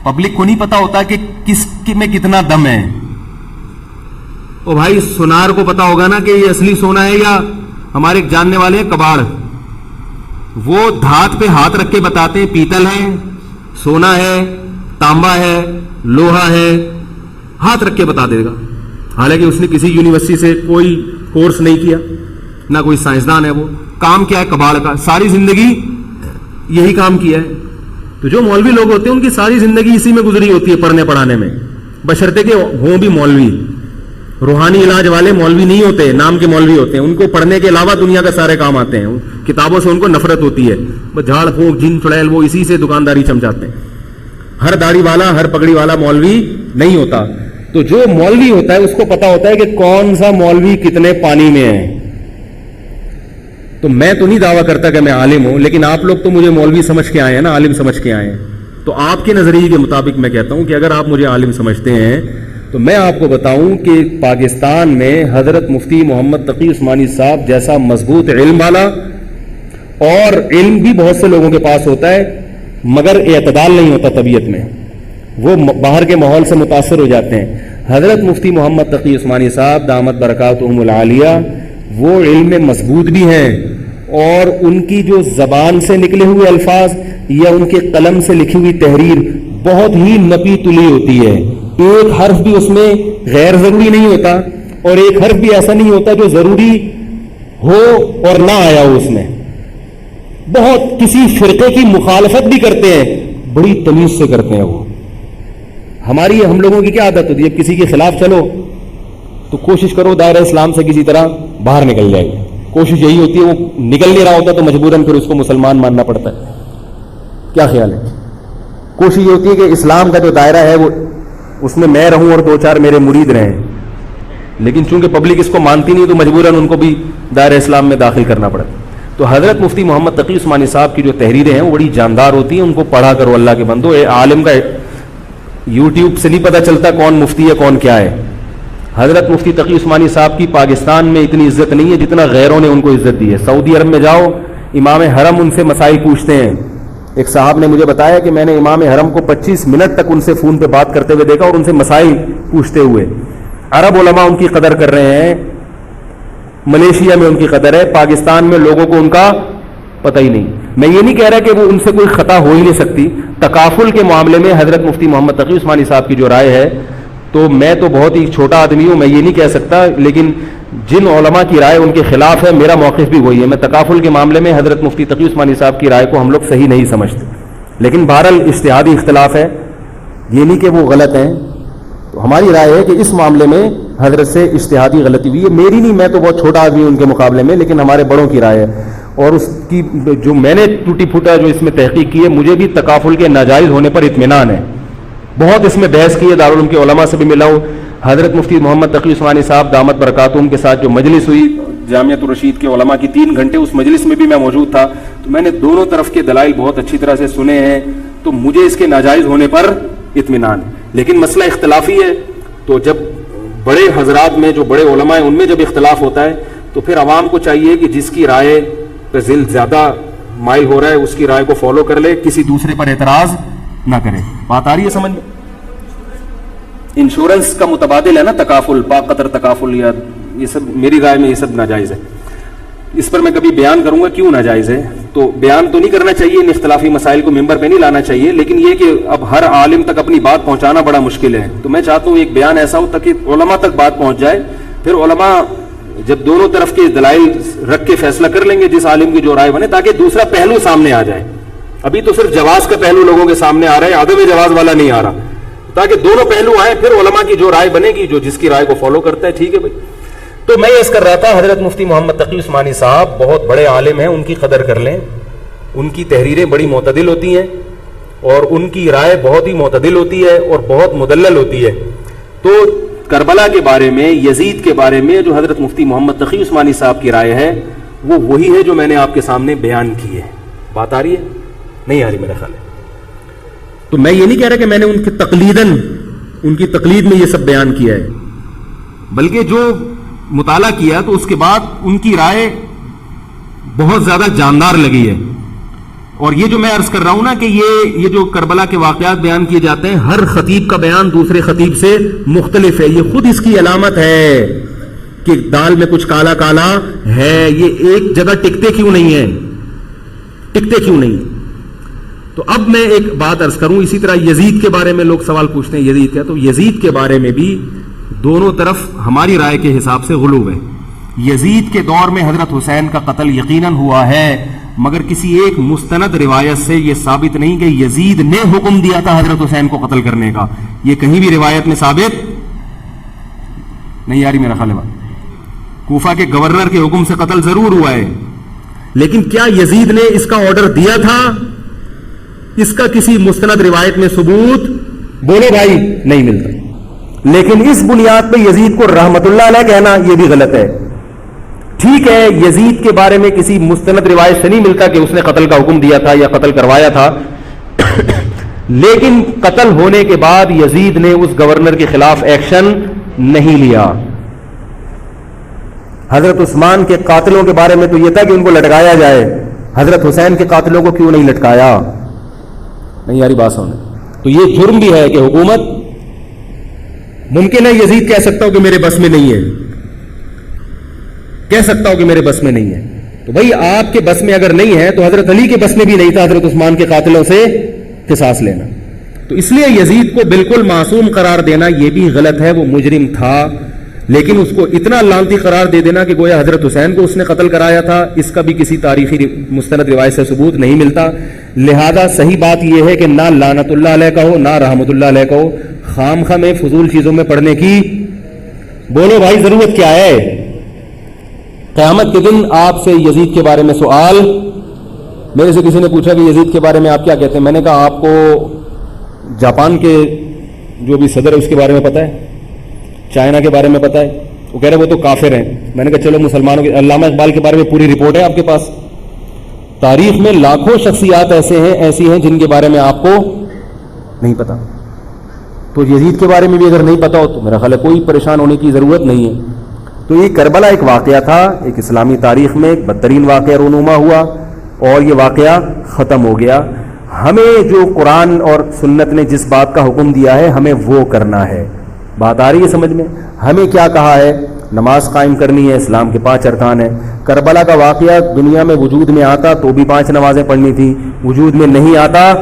A: پبلک کو نہیں پتا ہوتا کہ کس میں کتنا دم ہے. او بھائی سونار کو پتا ہوگا نا کہ یہ اصلی سونا ہے یا ہمارے جاننے والے کباڑ, وہ دھات پہ ہاتھ رکھ کے بتاتے ہیں پیتل ہے, سونا ہے, تانبا ہے, لوہا ہے, ہاتھ رکھ کے بتا دے گا. حالانکہ اس نے کسی یونیورسٹی سے کوئی کورس نہیں کیا, نہ کوئی سائنسدان ہے. وہ کام کیا ہے کباڑ کا, ساری زندگی یہی کام کیا ہے. تو جو مولوی لوگ ہوتے ہیں ان کی ساری زندگی اسی میں گزری ہوتی ہے, پڑھنے پڑھانے میں, بشرطے کہ ہوں بھی مولوی. روحانی علاج والے مولوی نہیں ہوتے, نام کے مولوی ہوتے ہیں. ان کو پڑھنے کے علاوہ دنیا کا سارے کام آتے ہیں. کتابوں سے ان کو نفرت ہوتی ہے, بس جھاڑ پھونک جن چڑیل وہ اسی سے دکانداری چمچاتے ہیں. ہر داڑھی والا ہر پگڑی والا مولوی نہیں ہوتا. تو جو مولوی ہوتا ہے اس کو پتا ہوتا ہے کہ کون سا مولوی کتنے پانی میں ہے. تو میں تو نہیں دعویٰ کرتا کہ میں عالم ہوں, لیکن آپ لوگ تو مجھے مولوی سمجھ کے آئے ہیں نا, عالم سمجھ کے آئے ہیں. تو آپ کے نظریے کے مطابق میں کہتا ہوں کہ اگر آپ مجھے عالم سمجھتے ہیں تو میں آپ کو بتاؤں کہ پاکستان میں حضرت مفتی محمد تقی عثمانی صاحب جیسا مضبوط علم والا, اور علم بھی بہت سے لوگوں کے پاس ہوتا ہے مگر اعتدال نہیں ہوتا طبیعت میں, وہ باہر کے ماحول سے متاثر ہو جاتے ہیں. حضرت مفتی محمد تقی عثمانی صاحب دامت برکاتہم العالیہ وہ علم میں مضبوط بھی ہیں, اور ان کی جو زبان سے نکلے ہوئے الفاظ یا ان کے قلم سے لکھی ہوئی تحریر بہت ہی نپی تلی ہوتی ہے. ایک حرف بھی اس میں غیر ضروری نہیں ہوتا, اور ایک حرف بھی ایسا نہیں ہوتا جو ضروری ہو اور نہ آیا ہو اس میں. بہت کسی فرقے کی مخالفت بھی کرتے ہیں, بڑی تمیز سے کرتے ہیں. وہ ہم لوگوں کی کیا عادت ہوتی ہے, کسی کے خلاف چلو تو کوشش کرو دائرہ اسلام سے کسی طرح باہر نکل جائے. کوشش یہی ہوتی ہے, وہ نکل نہیں رہا ہوتا تو مجبوراً پھر اس کو مسلمان ماننا پڑتا ہے. کیا خیال ہے؟ کوشش یہ ہوتی ہے کہ اسلام کا جو دائرہ ہے وہ اس میں رہوں اور 2-4 میرے مرید رہیں, لیکن چونکہ پبلک اس کو مانتی نہیں تو مجبوراً ان کو بھی دائرہ اسلام میں داخل کرنا پڑتا. تو حضرت مفتی محمد تقی عثمانی صاحب کی جو تحریریں ہیں وہ بڑی جاندار ہوتی ہیں. ان کو پڑھا کرو اللہ کے بندو. عالم کا یوٹیوب سے نہیں پتہ چلتا کون مفتی ہے کون کیا ہے. حضرت مفتی تقی عثمانی صاحب کی پاکستان میں اتنی عزت نہیں ہے جتنا غیروں نے ان کو عزت دی ہے. سعودی عرب میں جاؤ, امام حرم ان سے مسائل پوچھتے ہیں. ایک صاحب نے مجھے بتایا کہ میں نے امام حرم کو 25 منٹ تک ان سے فون پہ بات کرتے ہوئے دیکھا, اور ان سے مسائل پوچھتے ہوئے. عرب علماء ان کی قدر کر رہے ہیں, ملیشیا میں ان کی قدر ہے, پاکستان میں لوگوں کو ان کا پتہ ہی نہیں. میں یہ نہیں کہہ رہا کہ وہ ان سے کوئی خطا ہو ہی نہیں سکتی. تکافل کے معاملے میں حضرت مفتی محمد تقی عثمانی صاحب کی جو رائے ہے, تو میں تو بہت ہی چھوٹا آدمی ہوں, میں یہ نہیں کہہ سکتا, لیکن جن علماء کی رائے ان کے خلاف ہے میرا موقف بھی وہی ہے. میں تکافل کے معاملے میں حضرت مفتی تقی عثمانی صاحب کی رائے کو ہم لوگ صحیح نہیں سمجھتے, لیکن بہرحال اجتہادی اختلاف ہے, یہ نہیں کہ وہ غلط ہیں. تو ہماری رائے ہے کہ اس معاملے میں حضرت سے اجتہادی غلطی ہوئی ہے. میری نہیں, میں تو بہت چھوٹا آدمی ہوں ان کے مقابلے میں, لیکن ہمارے بڑوں کی رائے ہے. اور اس کی جو میں نے ٹوٹی پھوٹا جو اس میں تحقیق کی ہے, مجھے بھی تکافل کے ناجائز ہونے پر اطمینان ہے. بہت اس میں بحث کی ہے, دارالعلوم کے علماء سے بھی ملا ہوں. حضرت مفتی محمد تقی عثمانی صاحب دامت برکاتہم کے ساتھ جو مجلس ہوئی جامعۃ الرشید کے علماء کی 3 گھنٹے, اس مجلس میں بھی میں موجود تھا. تو میں نے دونوں طرف کے دلائل بہت اچھی طرح سے سنے ہیں, تو مجھے اس کے ناجائز ہونے پر اطمینان. لیکن مسئلہ اختلافی ہے, تو جب بڑے حضرات میں جو بڑے علماء ہیں ان میں جب اختلاف ہوتا ہے تو پھر عوام کو چاہیے کہ جس کی رائے پہ ذل زیادہ مائل ہو رہا ہے اس کی رائے کو فالو کر لے, کسی دوسرے پر اعتراض نہ کرے. بات آ رہی ہے سمجھ میں؟ انشورنس کا متبادل ہے نا تکافل, پاک قطر تکافل, یا یہ سب میری رائے میں یہ سب ناجائز ہے. اس پر میں کبھی بیان کروں گا کیوں ناجائز ہے. تو بیان تو نہیں کرنا چاہیے, ان اختلافی مسائل کو ممبر پہ نہیں لانا چاہیے, لیکن یہ کہ اب ہر عالم تک اپنی بات پہنچانا بڑا مشکل ہے. تو میں چاہتا ہوں ایک بیان ایسا ہو تاکہ علماء تک بات پہنچ جائے. پھر علماء جب دونوں طرف کے دلائل رکھ کے فیصلہ کر لیں گے جس عالم کی جو رائے بنے, تاکہ دوسرا پہلو سامنے آ جائے. ابھی تو صرف جواز کا پہلو لوگوں کے سامنے آ رہا ہے, عدم جواز والا نہیں آ رہا, تاکہ دونوں پہلو آئے, پھر علماء کی جو رائے بنے گی جو جس کی رائے کو فالو کرتا ہے. ٹھیک ہے بھائی. تو میں یہ کر رہا تھا, حضرت مفتی محمد تقی عثمانی صاحب بہت بڑے عالم ہیں, ان کی قدر کر لیں. ان کی تحریریں بڑی معتدل ہوتی ہیں, اور ان کی رائے بہت ہی معتدل ہوتی ہے اور بہت مدلل ہوتی ہے. تو کربلا کے بارے میں, یزید کے بارے میں جو حضرت مفتی محمد تقی عثمانی صاحب کی رائے ہے وہ وہی ہے جو میں نے آپ کے سامنے بیان کی ہے. بات آ رہی ہے؟ نہیں آ رہی میرا خیال ہے. تو میں یہ نہیں کہہ رہا کہ میں نے ان کی تقلید میں یہ سب بیان کیا ہے, بلکہ جو مطالعہ کیا تو اس کے بعد ان کی رائے بہت زیادہ جاندار لگی ہے. اور یہ جو میں عرض کر رہا ہوں نا کہ یہ جو کربلا کے واقعات بیان کیے جاتے ہیں، ہر خطیب کا بیان دوسرے خطیب سے مختلف ہے. یہ خود اس کی علامت ہے کہ دال میں کچھ کالا کالا ہے. یہ ایک جگہ ٹکتے کیوں نہیں ہیں، ٹکتے کیوں نہیں. تو اب میں ایک بات عرض کروں. اسی طرح یزید کے بارے میں لوگ سوال پوچھتے ہیں یزید کیا، تو یزید کے بارے میں بھی دونوں طرف ہماری رائے کے حساب سے غلو ہے. یزید کے دور میں حضرت حسین کا قتل یقیناً ہوا ہے، مگر کسی ایک مستند روایت سے یہ ثابت نہیں کہ یزید نے حکم دیا تھا حضرت حسین کو قتل کرنے کا. یہ کہیں بھی روایت میں ثابت نہیں آ رہی میرا خیال ہے. کوفہ کے گورنر کے حکم سے قتل ضرور ہوا ہے، لیکن کیا یزید نے اس کا آرڈر دیا تھا؟ اس کا کسی مستند روایت میں ثبوت بولو بھائی نہیں ملتا. لیکن اس بنیاد پہ یزید کو رحمت اللہ علیہ کہنا یہ بھی غلط ہے. ٹھیک ہے، یزید کے بارے میں کسی مستند روایت سے نہیں ملتا کہ اس نے قتل کا حکم دیا تھا یا قتل کروایا تھا، لیکن قتل ہونے کے بعد یزید نے اس گورنر کے خلاف ایکشن نہیں لیا. حضرت عثمان کے قاتلوں کے بارے میں تو یہ تھا کہ ان کو لٹکایا جائے، حضرت حسین کے قاتلوں کو کیوں نہیں لٹکایا؟ نہیں یاری بات سمجھ. تو یہ جرم بھی ہے کہ حکومت ممکن ہے یزید کہہ سکتا ہو کہ میرے بس میں نہیں ہے، کہہ سکتا ہو کہ میرے بس میں نہیں ہے. تو بھائی آپ کے بس میں اگر نہیں ہے تو حضرت علی کے بس میں بھی نہیں تھا حضرت عثمان کے قاتلوں سے قصاص لینا. تو اس لیے یزید کو بالکل معصوم قرار دینا یہ بھی غلط ہے. وہ مجرم تھا، لیکن اس کو اتنا لعنتی قرار دے دینا کہ گویا حضرت حسین کو اس نے قتل کرایا تھا، اس کا بھی کسی تاریخی مستند روایت سے ثبوت نہیں ملتا. لہذا صحیح بات یہ ہے کہ نہ لعنت اللہ علیہ کہو نہ رحمت اللہ علیہ کہو. خام خواہ میں فضول چیزوں میں پڑھنے کی بولو بھائی ضرورت کیا ہے؟ قیامت کے دن آپ سے یزید کے بارے میں سوال، میرے سے کسی نے پوچھا کہ یزید کے بارے میں آپ کیا کہتے ہیں. میں نے کہا آپ کو جاپان کے جو بھی صدر ہے اس کے بارے میں پتہ ہے، چائنا کے بارے میں پتہ ہے؟ وہ کہہ رہے وہ تو کافر ہیں. میں نے کہا چلو مسلمانوں کے علامہ اقبال کے بارے میں پوری رپورٹ ہے آپ کے پاس. تاریخ میں لاکھوں شخصیات ایسی ہیں جن کے بارے میں آپ کو نہیں پتا. تو یزید کے بارے میں بھی اگر نہیں پتا ہو تو میرا خیال ہے کوئی پریشان ہونے کی ضرورت نہیں ہے. تو یہ کربلا ایک واقعہ تھا، ایک اسلامی تاریخ میں ایک بدترین واقعہ رونما ہوا اور یہ واقعہ ختم ہو گیا. ہمیں جو قرآن اور سنت نے جس بات کا حکم دیا ہے ہمیں وہ کرنا ہے. بات آ رہی ہے سمجھ میں؟ ہمیں کیا کہا ہے؟ نماز قائم کرنی ہے، اسلام کے 5 ارکان ہیں. کربلا کا واقعہ دنیا میں وجود میں آتا تو بھی 5 نمازیں پڑھنی تھی، وجود میں نہیں آتا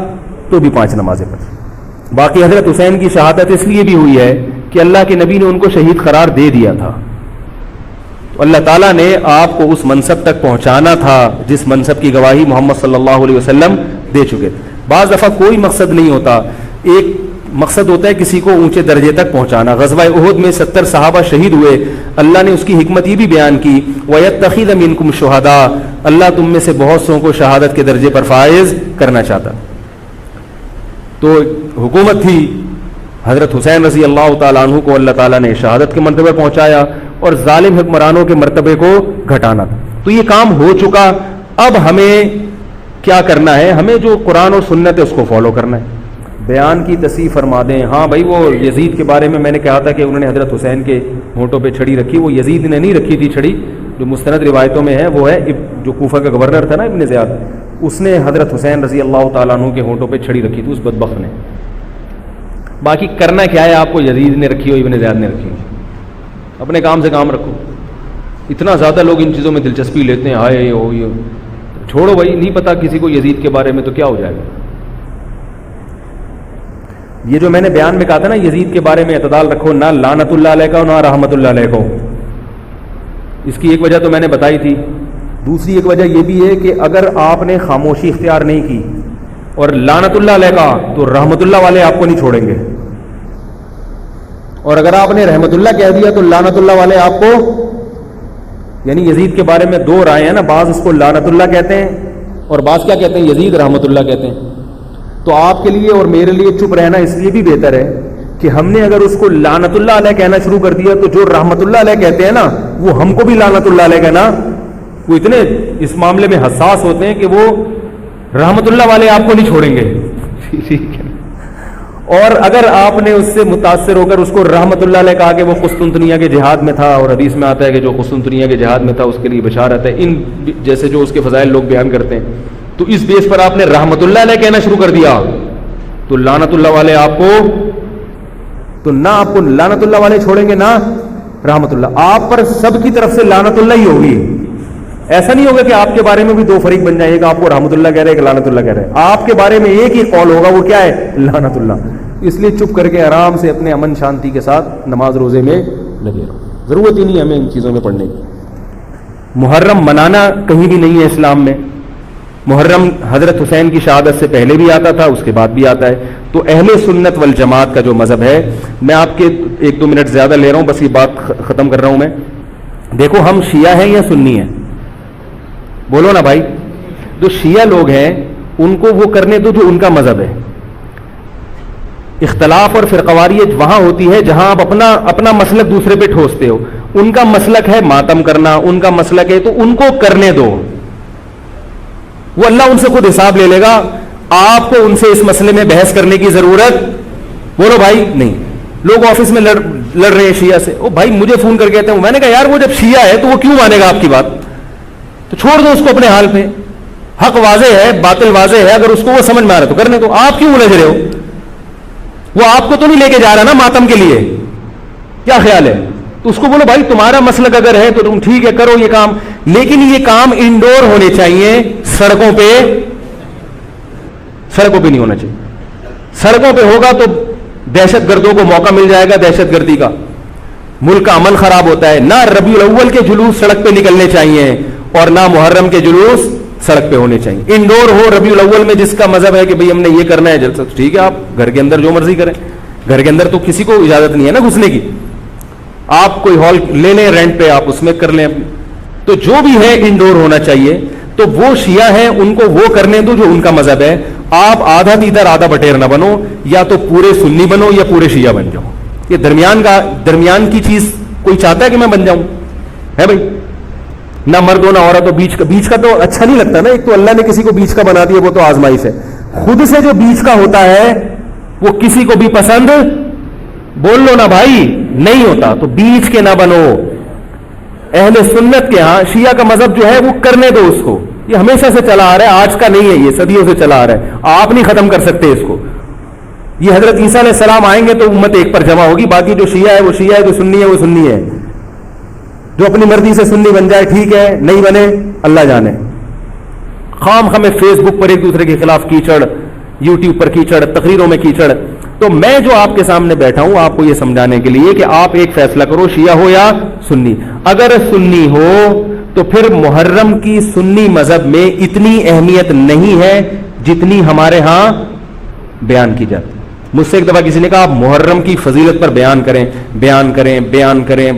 A: تو بھی 5 نمازیں پڑھنی. باقی حضرت حسین کی شہادت اس لیے بھی ہوئی ہے کہ اللہ کے نبی نے ان کو شہید قرار دے دیا تھا. تو اللہ تعالیٰ نے آپ کو اس منصب تک پہنچانا تھا جس منصب کی گواہی محمد صلی اللہ علیہ وسلم دے چکے. بعض دفعہ کوئی مقصد نہیں ہوتا، ایک مقصد ہوتا ہے کسی کو اونچے درجے تک پہنچانا. غزوہ احد میں 70 صحابہ شہید ہوئے. اللہ نے اس کی حکمت یہ بھی بیان کی وَيَتَّخِذَ مِنْكُمْ شُهَدَاءَ، اللہ تم میں سے بہت سو کو شہادت کے درجے پر فائز کرنا چاہتا. تو حکومت تھی، حضرت حسین رضی اللہ تعالیٰ عنہ کو اللہ تعالیٰ نے شہادت کے مرتبے پہنچایا اور ظالم حکمرانوں کے مرتبے کو گھٹانا تھا. تو یہ کام ہو چکا. اب ہمیں کیا کرنا ہے؟ ہمیں جو قرآن اور سنت ہے اس کو فالو کرنا ہے. بیان کی تصحیح فرما دیں. ہاں بھائی وہ یزید کے بارے میں نے کہا تھا کہ انہوں نے حضرت حسین کے ہونٹوں پہ چھڑی رکھی، وہ یزید نے نہیں رکھی تھی چھڑی. جو مستند روایتوں میں ہے وہ ہے جو کوفہ کا گورنر تھا نا ابن زیاد، اس نے حضرت حسین رضی اللہ تعالیٰ عنہ کے ہونٹوں پہ چھڑی رکھی تھی اس بدبخت نے. باقی کرنا کیا ہے آپ کو؟ یزید نے رکھی ہو ابن زیاد نے رکھی ہو، اپنے کام سے کام رکھو. اتنا زیادہ لوگ ان چیزوں میں دلچسپی لیتے ہیں، ہائے ہو یہ چھوڑو بھائی. نہیں پتا کسی کو یزید کے بارے میں تو کیا ہو جائے گا. یہ جو میں نے بیان میں کہا تھا نا یزید کے بارے میں اعتدال رکھو، نہ لعنت اللہ علیہ کا نہ رحمت اللہ علیہ کو. اس کی ایک وجہ تو میں نے بتائی تھی. دوسری ایک وجہ یہ بھی ہے کہ اگر آپ نے خاموشی اختیار نہیں کی اور لعنت اللہ علیہ کا تو رحمت اللہ والے آپ کو نہیں چھوڑیں گے، اور اگر آپ نے رحمت اللہ کہہ دیا تو لعنت اللہ والے آپ کو، یعنی یزید کے بارے میں 2 رائے ہیں نا، بعض اس کو لعنت اللہ کہتے ہیں اور بعض کیا کہتے ہیں؟ یزید رحمت اللہ کہتے ہیں. تو آپ کے لیے اور میرے لیے چپ رہنا اس لیے بھی بہتر ہے کہ ہم نے اگر اس کو لعنت اللہ علیہ کہنا شروع کر دیا تو جو رحمت اللہ علیہ کہتے ہیں نا وہ ہم کو بھی لعنت اللہ علیہ کہنا. وہ اتنے اس معاملے میں حساس ہوتے ہیں کہ وہ رحمت اللہ والے آپ کو نہیں چھوڑیں گے. ٹھیک ہے. اور اگر آپ نے اس سے متاثر ہو کر اس کو رحمت اللہ علیہ کہا کہ وہ قسطنطنیہ کے جہاد میں تھا، اور حدیث میں آتا ہے کہ جو قسطنطنیہ کے جہاد میں تھا اس کے لیے بشارت ہے، ان جیسے جو اس کے فضائل لوگ بیان کرتے ہیں، تو اس بیس پر آپ نے رحمت اللہ علیہ کہنا شروع کر دیا، تو لعنت اللہ والے آپ کو لعنت اللہ والے چھوڑیں گے نہ رحمت اللہ، آپ پر سب کی طرف سے لعنت اللہ ہی ہوگی. ایسا نہیں ہوگا کہ آپ کے بارے میں بھی دو فریق بن جائیں، ایک آپ کو رحمت اللہ کہہ رہے ایک لعنت اللہ کہہ رہے. آپ کے بارے میں ایک ہی قول ہوگا، وہ کیا ہے؟ لعنت اللہ. اس لیے چپ کر کے آرام سے اپنے امن شانتی کے ساتھ نماز روزے میں لگے رہو. ضرورت ہی نہیں ہمیں ان چیزوں میں پڑھنے کی. محرم منانا کہیں بھی نہیں ہے اسلام میں. محرم حضرت حسین کی شہادت سے پہلے بھی آتا تھا، اس کے بعد بھی آتا ہے. تو اہل سنت والجماعت کا جو مذہب ہے، میں آپ کے 1-2 منٹ زیادہ لے رہا ہوں، بس یہ بات ختم کر رہا ہوں میں. دیکھو ہم شیعہ ہیں یا سنی ہیں؟ بولو نا بھائی. جو شیعہ لوگ ہیں ان کو وہ کرنے دو جو ان کا مذہب ہے. اختلاف اور فرقواریت وہاں ہوتی ہے جہاں آپ اپنا مسلک دوسرے پہ ٹھوستے ہو. ان کا مسلک ہے ماتم کرنا، ان کا مسلک ہے تو ان کو کرنے دو، وہ اللہ ان سے خود حساب لے لے گا. آپ کو ان سے اس مسئلے میں بحث کرنے کی ضرورت، بولو بھائی، نہیں. لوگ آفس میں لڑ رہے ہیں شیعہ سے، او بھائی مجھے فون کر کے کہتے ہیں، میں نے کہا یار وہ جب شیعہ ہے تو وہ کیوں مانے گا آپ کی بات؟ تو چھوڑ دو اس کو اپنے حال پہ. حق واضح ہے، باطل واضح ہے، اگر اس کو وہ سمجھ میں آ رہا تو کرنے دو. آپ کیوں الجھ رہے ہو؟ وہ آپ کو تو نہیں لے کے جا رہا نا ماتم کے لیے، کیا خیال ہے؟ تو اس کو بولو بھائی تمہارا مسلک اگر ہے تو تم ٹھیک ہے کرو یہ کام، لیکن یہ کام انڈور ہونے چاہیے، سڑکوں پہ نہیں ہونا چاہیے. سڑکوں پہ ہوگا تو دہشت گردوں کو موقع مل جائے گا دہشت گردی کا، ملک کا امن خراب ہوتا ہے. نہ ربیع الاول کے جلوس سڑک پہ نکلنے چاہیے اور نہ محرم کے جلوس سڑک پہ ہونے چاہیے. انڈور ہو ربیع الاول میں، جس کا مذہب ہے کہ بھئی ہم نے یہ کرنا ہے جلسہ، ٹھیک ہے، آپ گھر کے اندر جو مرضی کریں. گھر کے اندر تو کسی کو اجازت نہیں ہے نا گھسنے کی. آپ کوئی ہال لے لیں رینٹ پہ، آپ اس میں کر لیں. تو جو بھی ہے انڈور ہونا چاہیے. تو وہ شیعہ ہیں ان کو وہ کرنے دو جو ان کا مذہب ہے. آپ آدھا تیتر آدھا بٹیر نہ بنو، یا تو پورے سنی بنو یا پورے شیعہ بن جاؤ. یہ درمیان کی چیز کوئی چاہتا ہے کہ میں بن جاؤں؟ ہے بھائی، نہ مرد ہو نہ عورت ہو. بیچ کا تو اچھا نہیں لگتا نا. ایک تو اللہ نے کسی کو بیچ کا بنا دیا، وہ تو آزمائش ہے. خود سے جو بیچ کا ہوتا ہے وہ کسی کو بھی پسند، بول لو نا بھائی، نہیں ہوتا. تو بیچ کے نہ بنو. اہل سنت کے ہاں شیعہ کا مذہب جو ہے وہ کرنے دو اس کو. یہ ہمیشہ سے چلا آ رہا ہے، آج کا نہیں ہے، یہ صدیوں سے چلا آ رہا ہے. آپ نہیں ختم کر سکتے اس کو. یہ حضرت عیسیٰ علیہ السلام آئیں گے تو امت ایک پر جمع ہوگی. باقی جو شیعہ ہے وہ شیعہ ہے، جو سنی ہے وہ سنی ہے. جو اپنی مرضی سے سنی بن جائے ٹھیک ہے، نہیں بنے اللہ جانے. خام خامے فیس بک پر ایک دوسرے کے خلاف کیچڑ، یوٹیوب پر کیچڑ، تقریروں میں کیچڑ. تو میں جو آپ کے سامنے بیٹھا ہوں آپ کو یہ سمجھانے کے لیے کہ آپ ایک فیصلہ کرو، شیعہ ہو یا سنی. اگر سنی ہو تو پھر محرم کی سنی مذہب میں اتنی اہمیت نہیں ہے جتنی ہمارے ہاں بیان کی جاتی. مجھ سے ایک دفعہ کسی نے کہا آپ محرم کی فضیلت پر بیان کریں.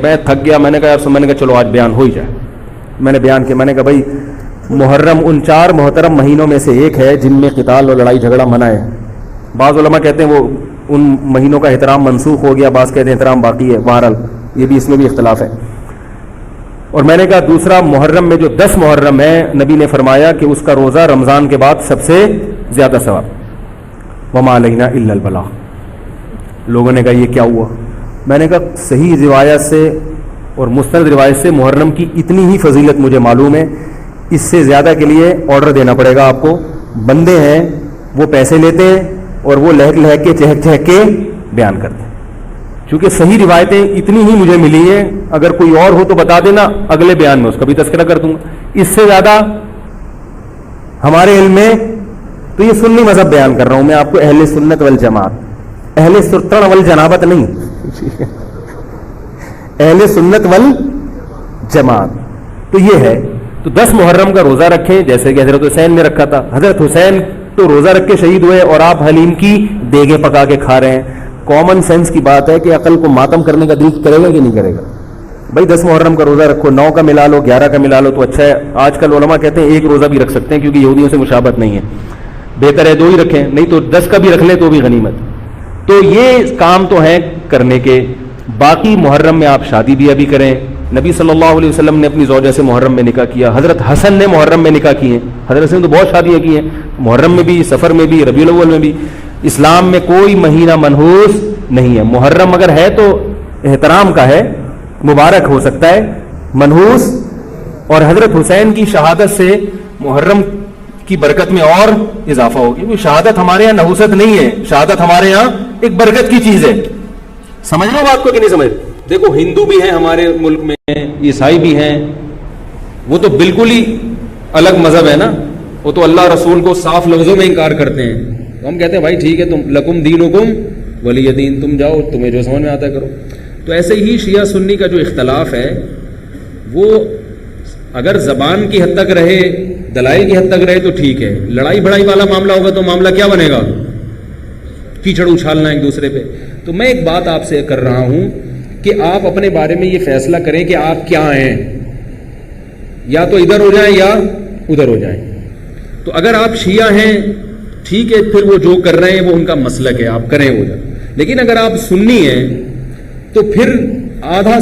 A: میں تھک گیا. میں نے کہا چلو آج بیان ہو ہی جائے. میں نے بیان کیا. میں نے کہا بھائی محرم ان 4 محترم مہینوں میں سے ایک ہے جن میں قتال اور لڑائی جھگڑا منع ہے. بعض علماء کہتے ہیں وہ ان مہینوں کا احترام منسوخ ہو گیا، بعض کہتے ہیں احترام باقی ہے. بہرحال یہ بھی، اس میں بھی اختلاف ہے. اور میں نے کہا دوسرا محرم میں جو 10 محرم ہے، نبی نے فرمایا کہ اس کا روزہ رمضان کے بعد سب سے زیادہ ثواب. وما علینا الا البلاغ. لوگوں نے کہا یہ کیا ہوا؟ میں نے کہا صحیح روایت سے اور مستند روایت سے محرم کی اتنی ہی فضیلت مجھے معلوم ہے. اس سے زیادہ کے لیے آرڈر دینا پڑے گا آپ کو. بندے ہیں وہ پیسے لیتے ہیں اور وہ لہک کے چہک کے بیان کرتے ہیں. چونکہ صحیح روایتیں اتنی ہی مجھے ملی ہیں، اگر کوئی اور ہو تو بتا دینا، اگلے بیان میں اس کا بھی تذکرہ کر دوں گا. اس سے زیادہ ہمارے علم میں تو یہ سنی مذہب بیان کر رہا ہوں میں آپ کو، اہل سنت والجماعت، اہل سرطن والجنابت نہیں، اہل سنت والجماعت. تو یہ ہے. تو 10 محرم کا روزہ رکھیں جیسے کہ حضرت حسین نے رکھا تھا. حضرت حسین تو روزہ رکھ کے شہید ہوئے اور آپ حلیم کی دیگیں پکا کے کھا رہے ہیں. کامن سینس کی بات ہے کہ عقل کو ماتم کرنے کا دل کرے گا کہ نہیں کرے گا؟ بھائی 10 محرم کا روزہ رکھو، 9 کا ملا لو، 11 کا ملا لو تو اچھا ہے. آج کل علماء کہتے ہیں ایک روزہ بھی رکھ سکتے ہیں کیونکہ یہودیوں سے مشابہت نہیں ہے. بہتر ہے 2 ہی رکھیں، نہیں تو 10 کا بھی رکھ لیں تو بھی غنیمت. تو یہ کام تو ہیں کرنے کے. باقی محرم میں آپ شادی بیاہ بھی کریں. نبی صلی اللہ علیہ وسلم نے اپنی زوجہ سے محرم میں نکاح کیا. حضرت حسن نے محرم میں نکاح کیے ہیں. حضرت حسن نے تو بہت شادیاں کی ہیں، محرم میں بھی، سفر میں بھی، ربیع الاول میں بھی. اسلام میں کوئی مہینہ منحوس نہیں ہے. محرم اگر ہے تو احترام کا ہے, مبارک ہو سکتا ہے, منحوس اور حضرت حسین کی شہادت سے محرم کی برکت میں اور اضافہ ہوگی. وہ شہادت ہمارے یہاں نحوست نہیں ہے, شہادت ہمارے یہاں ایک برکت کی چیز ہے. سمجھ لو بات کو کہ نہیں سمجھ؟ دیکھو ہندو بھی ہیں ہمارے ملک میں, عیسائی بھی ہیں, وہ تو بالکل ہی الگ مذہب ہے نا, وہ تو اللہ رسول کو صاف لفظوں میں انکار کرتے ہیں. تو ہم کہتے ہیں بھائی ٹھیک ہے, تم لکم دینکم ولی دین, تم جاؤ, تمہیں جو سمجھ میں آتا ہے کرو. تو ایسے ہی شیعہ سنی کا جو اختلاف ہے وہ اگر زبان کی حد تک رہے, دلائل کی حد تک رہے تو ٹھیک ہے. لڑائی بڑائی والا معاملہ ہوگا تو معاملہ کیا بنے گا؟ کیچڑ اچھالنا ایک دوسرے پہ. تو میں ایک بات آپ سے کر رہا ہوں کہ آپ اپنے بارے میں یہ فیصلہ کریں کہ آپ کیا ہیں, یا تو ادھر ہو جائیں یا ادھر ہو جائیں. تو اگر آپ شیعہ ہیں ٹھیک ہے, پھر وہ جو کر رہے ہیں وہ ان کا مسلک ہے, آپ کریں وہ. لیکن اگر آپ سنی ہیں تو پھر آدھا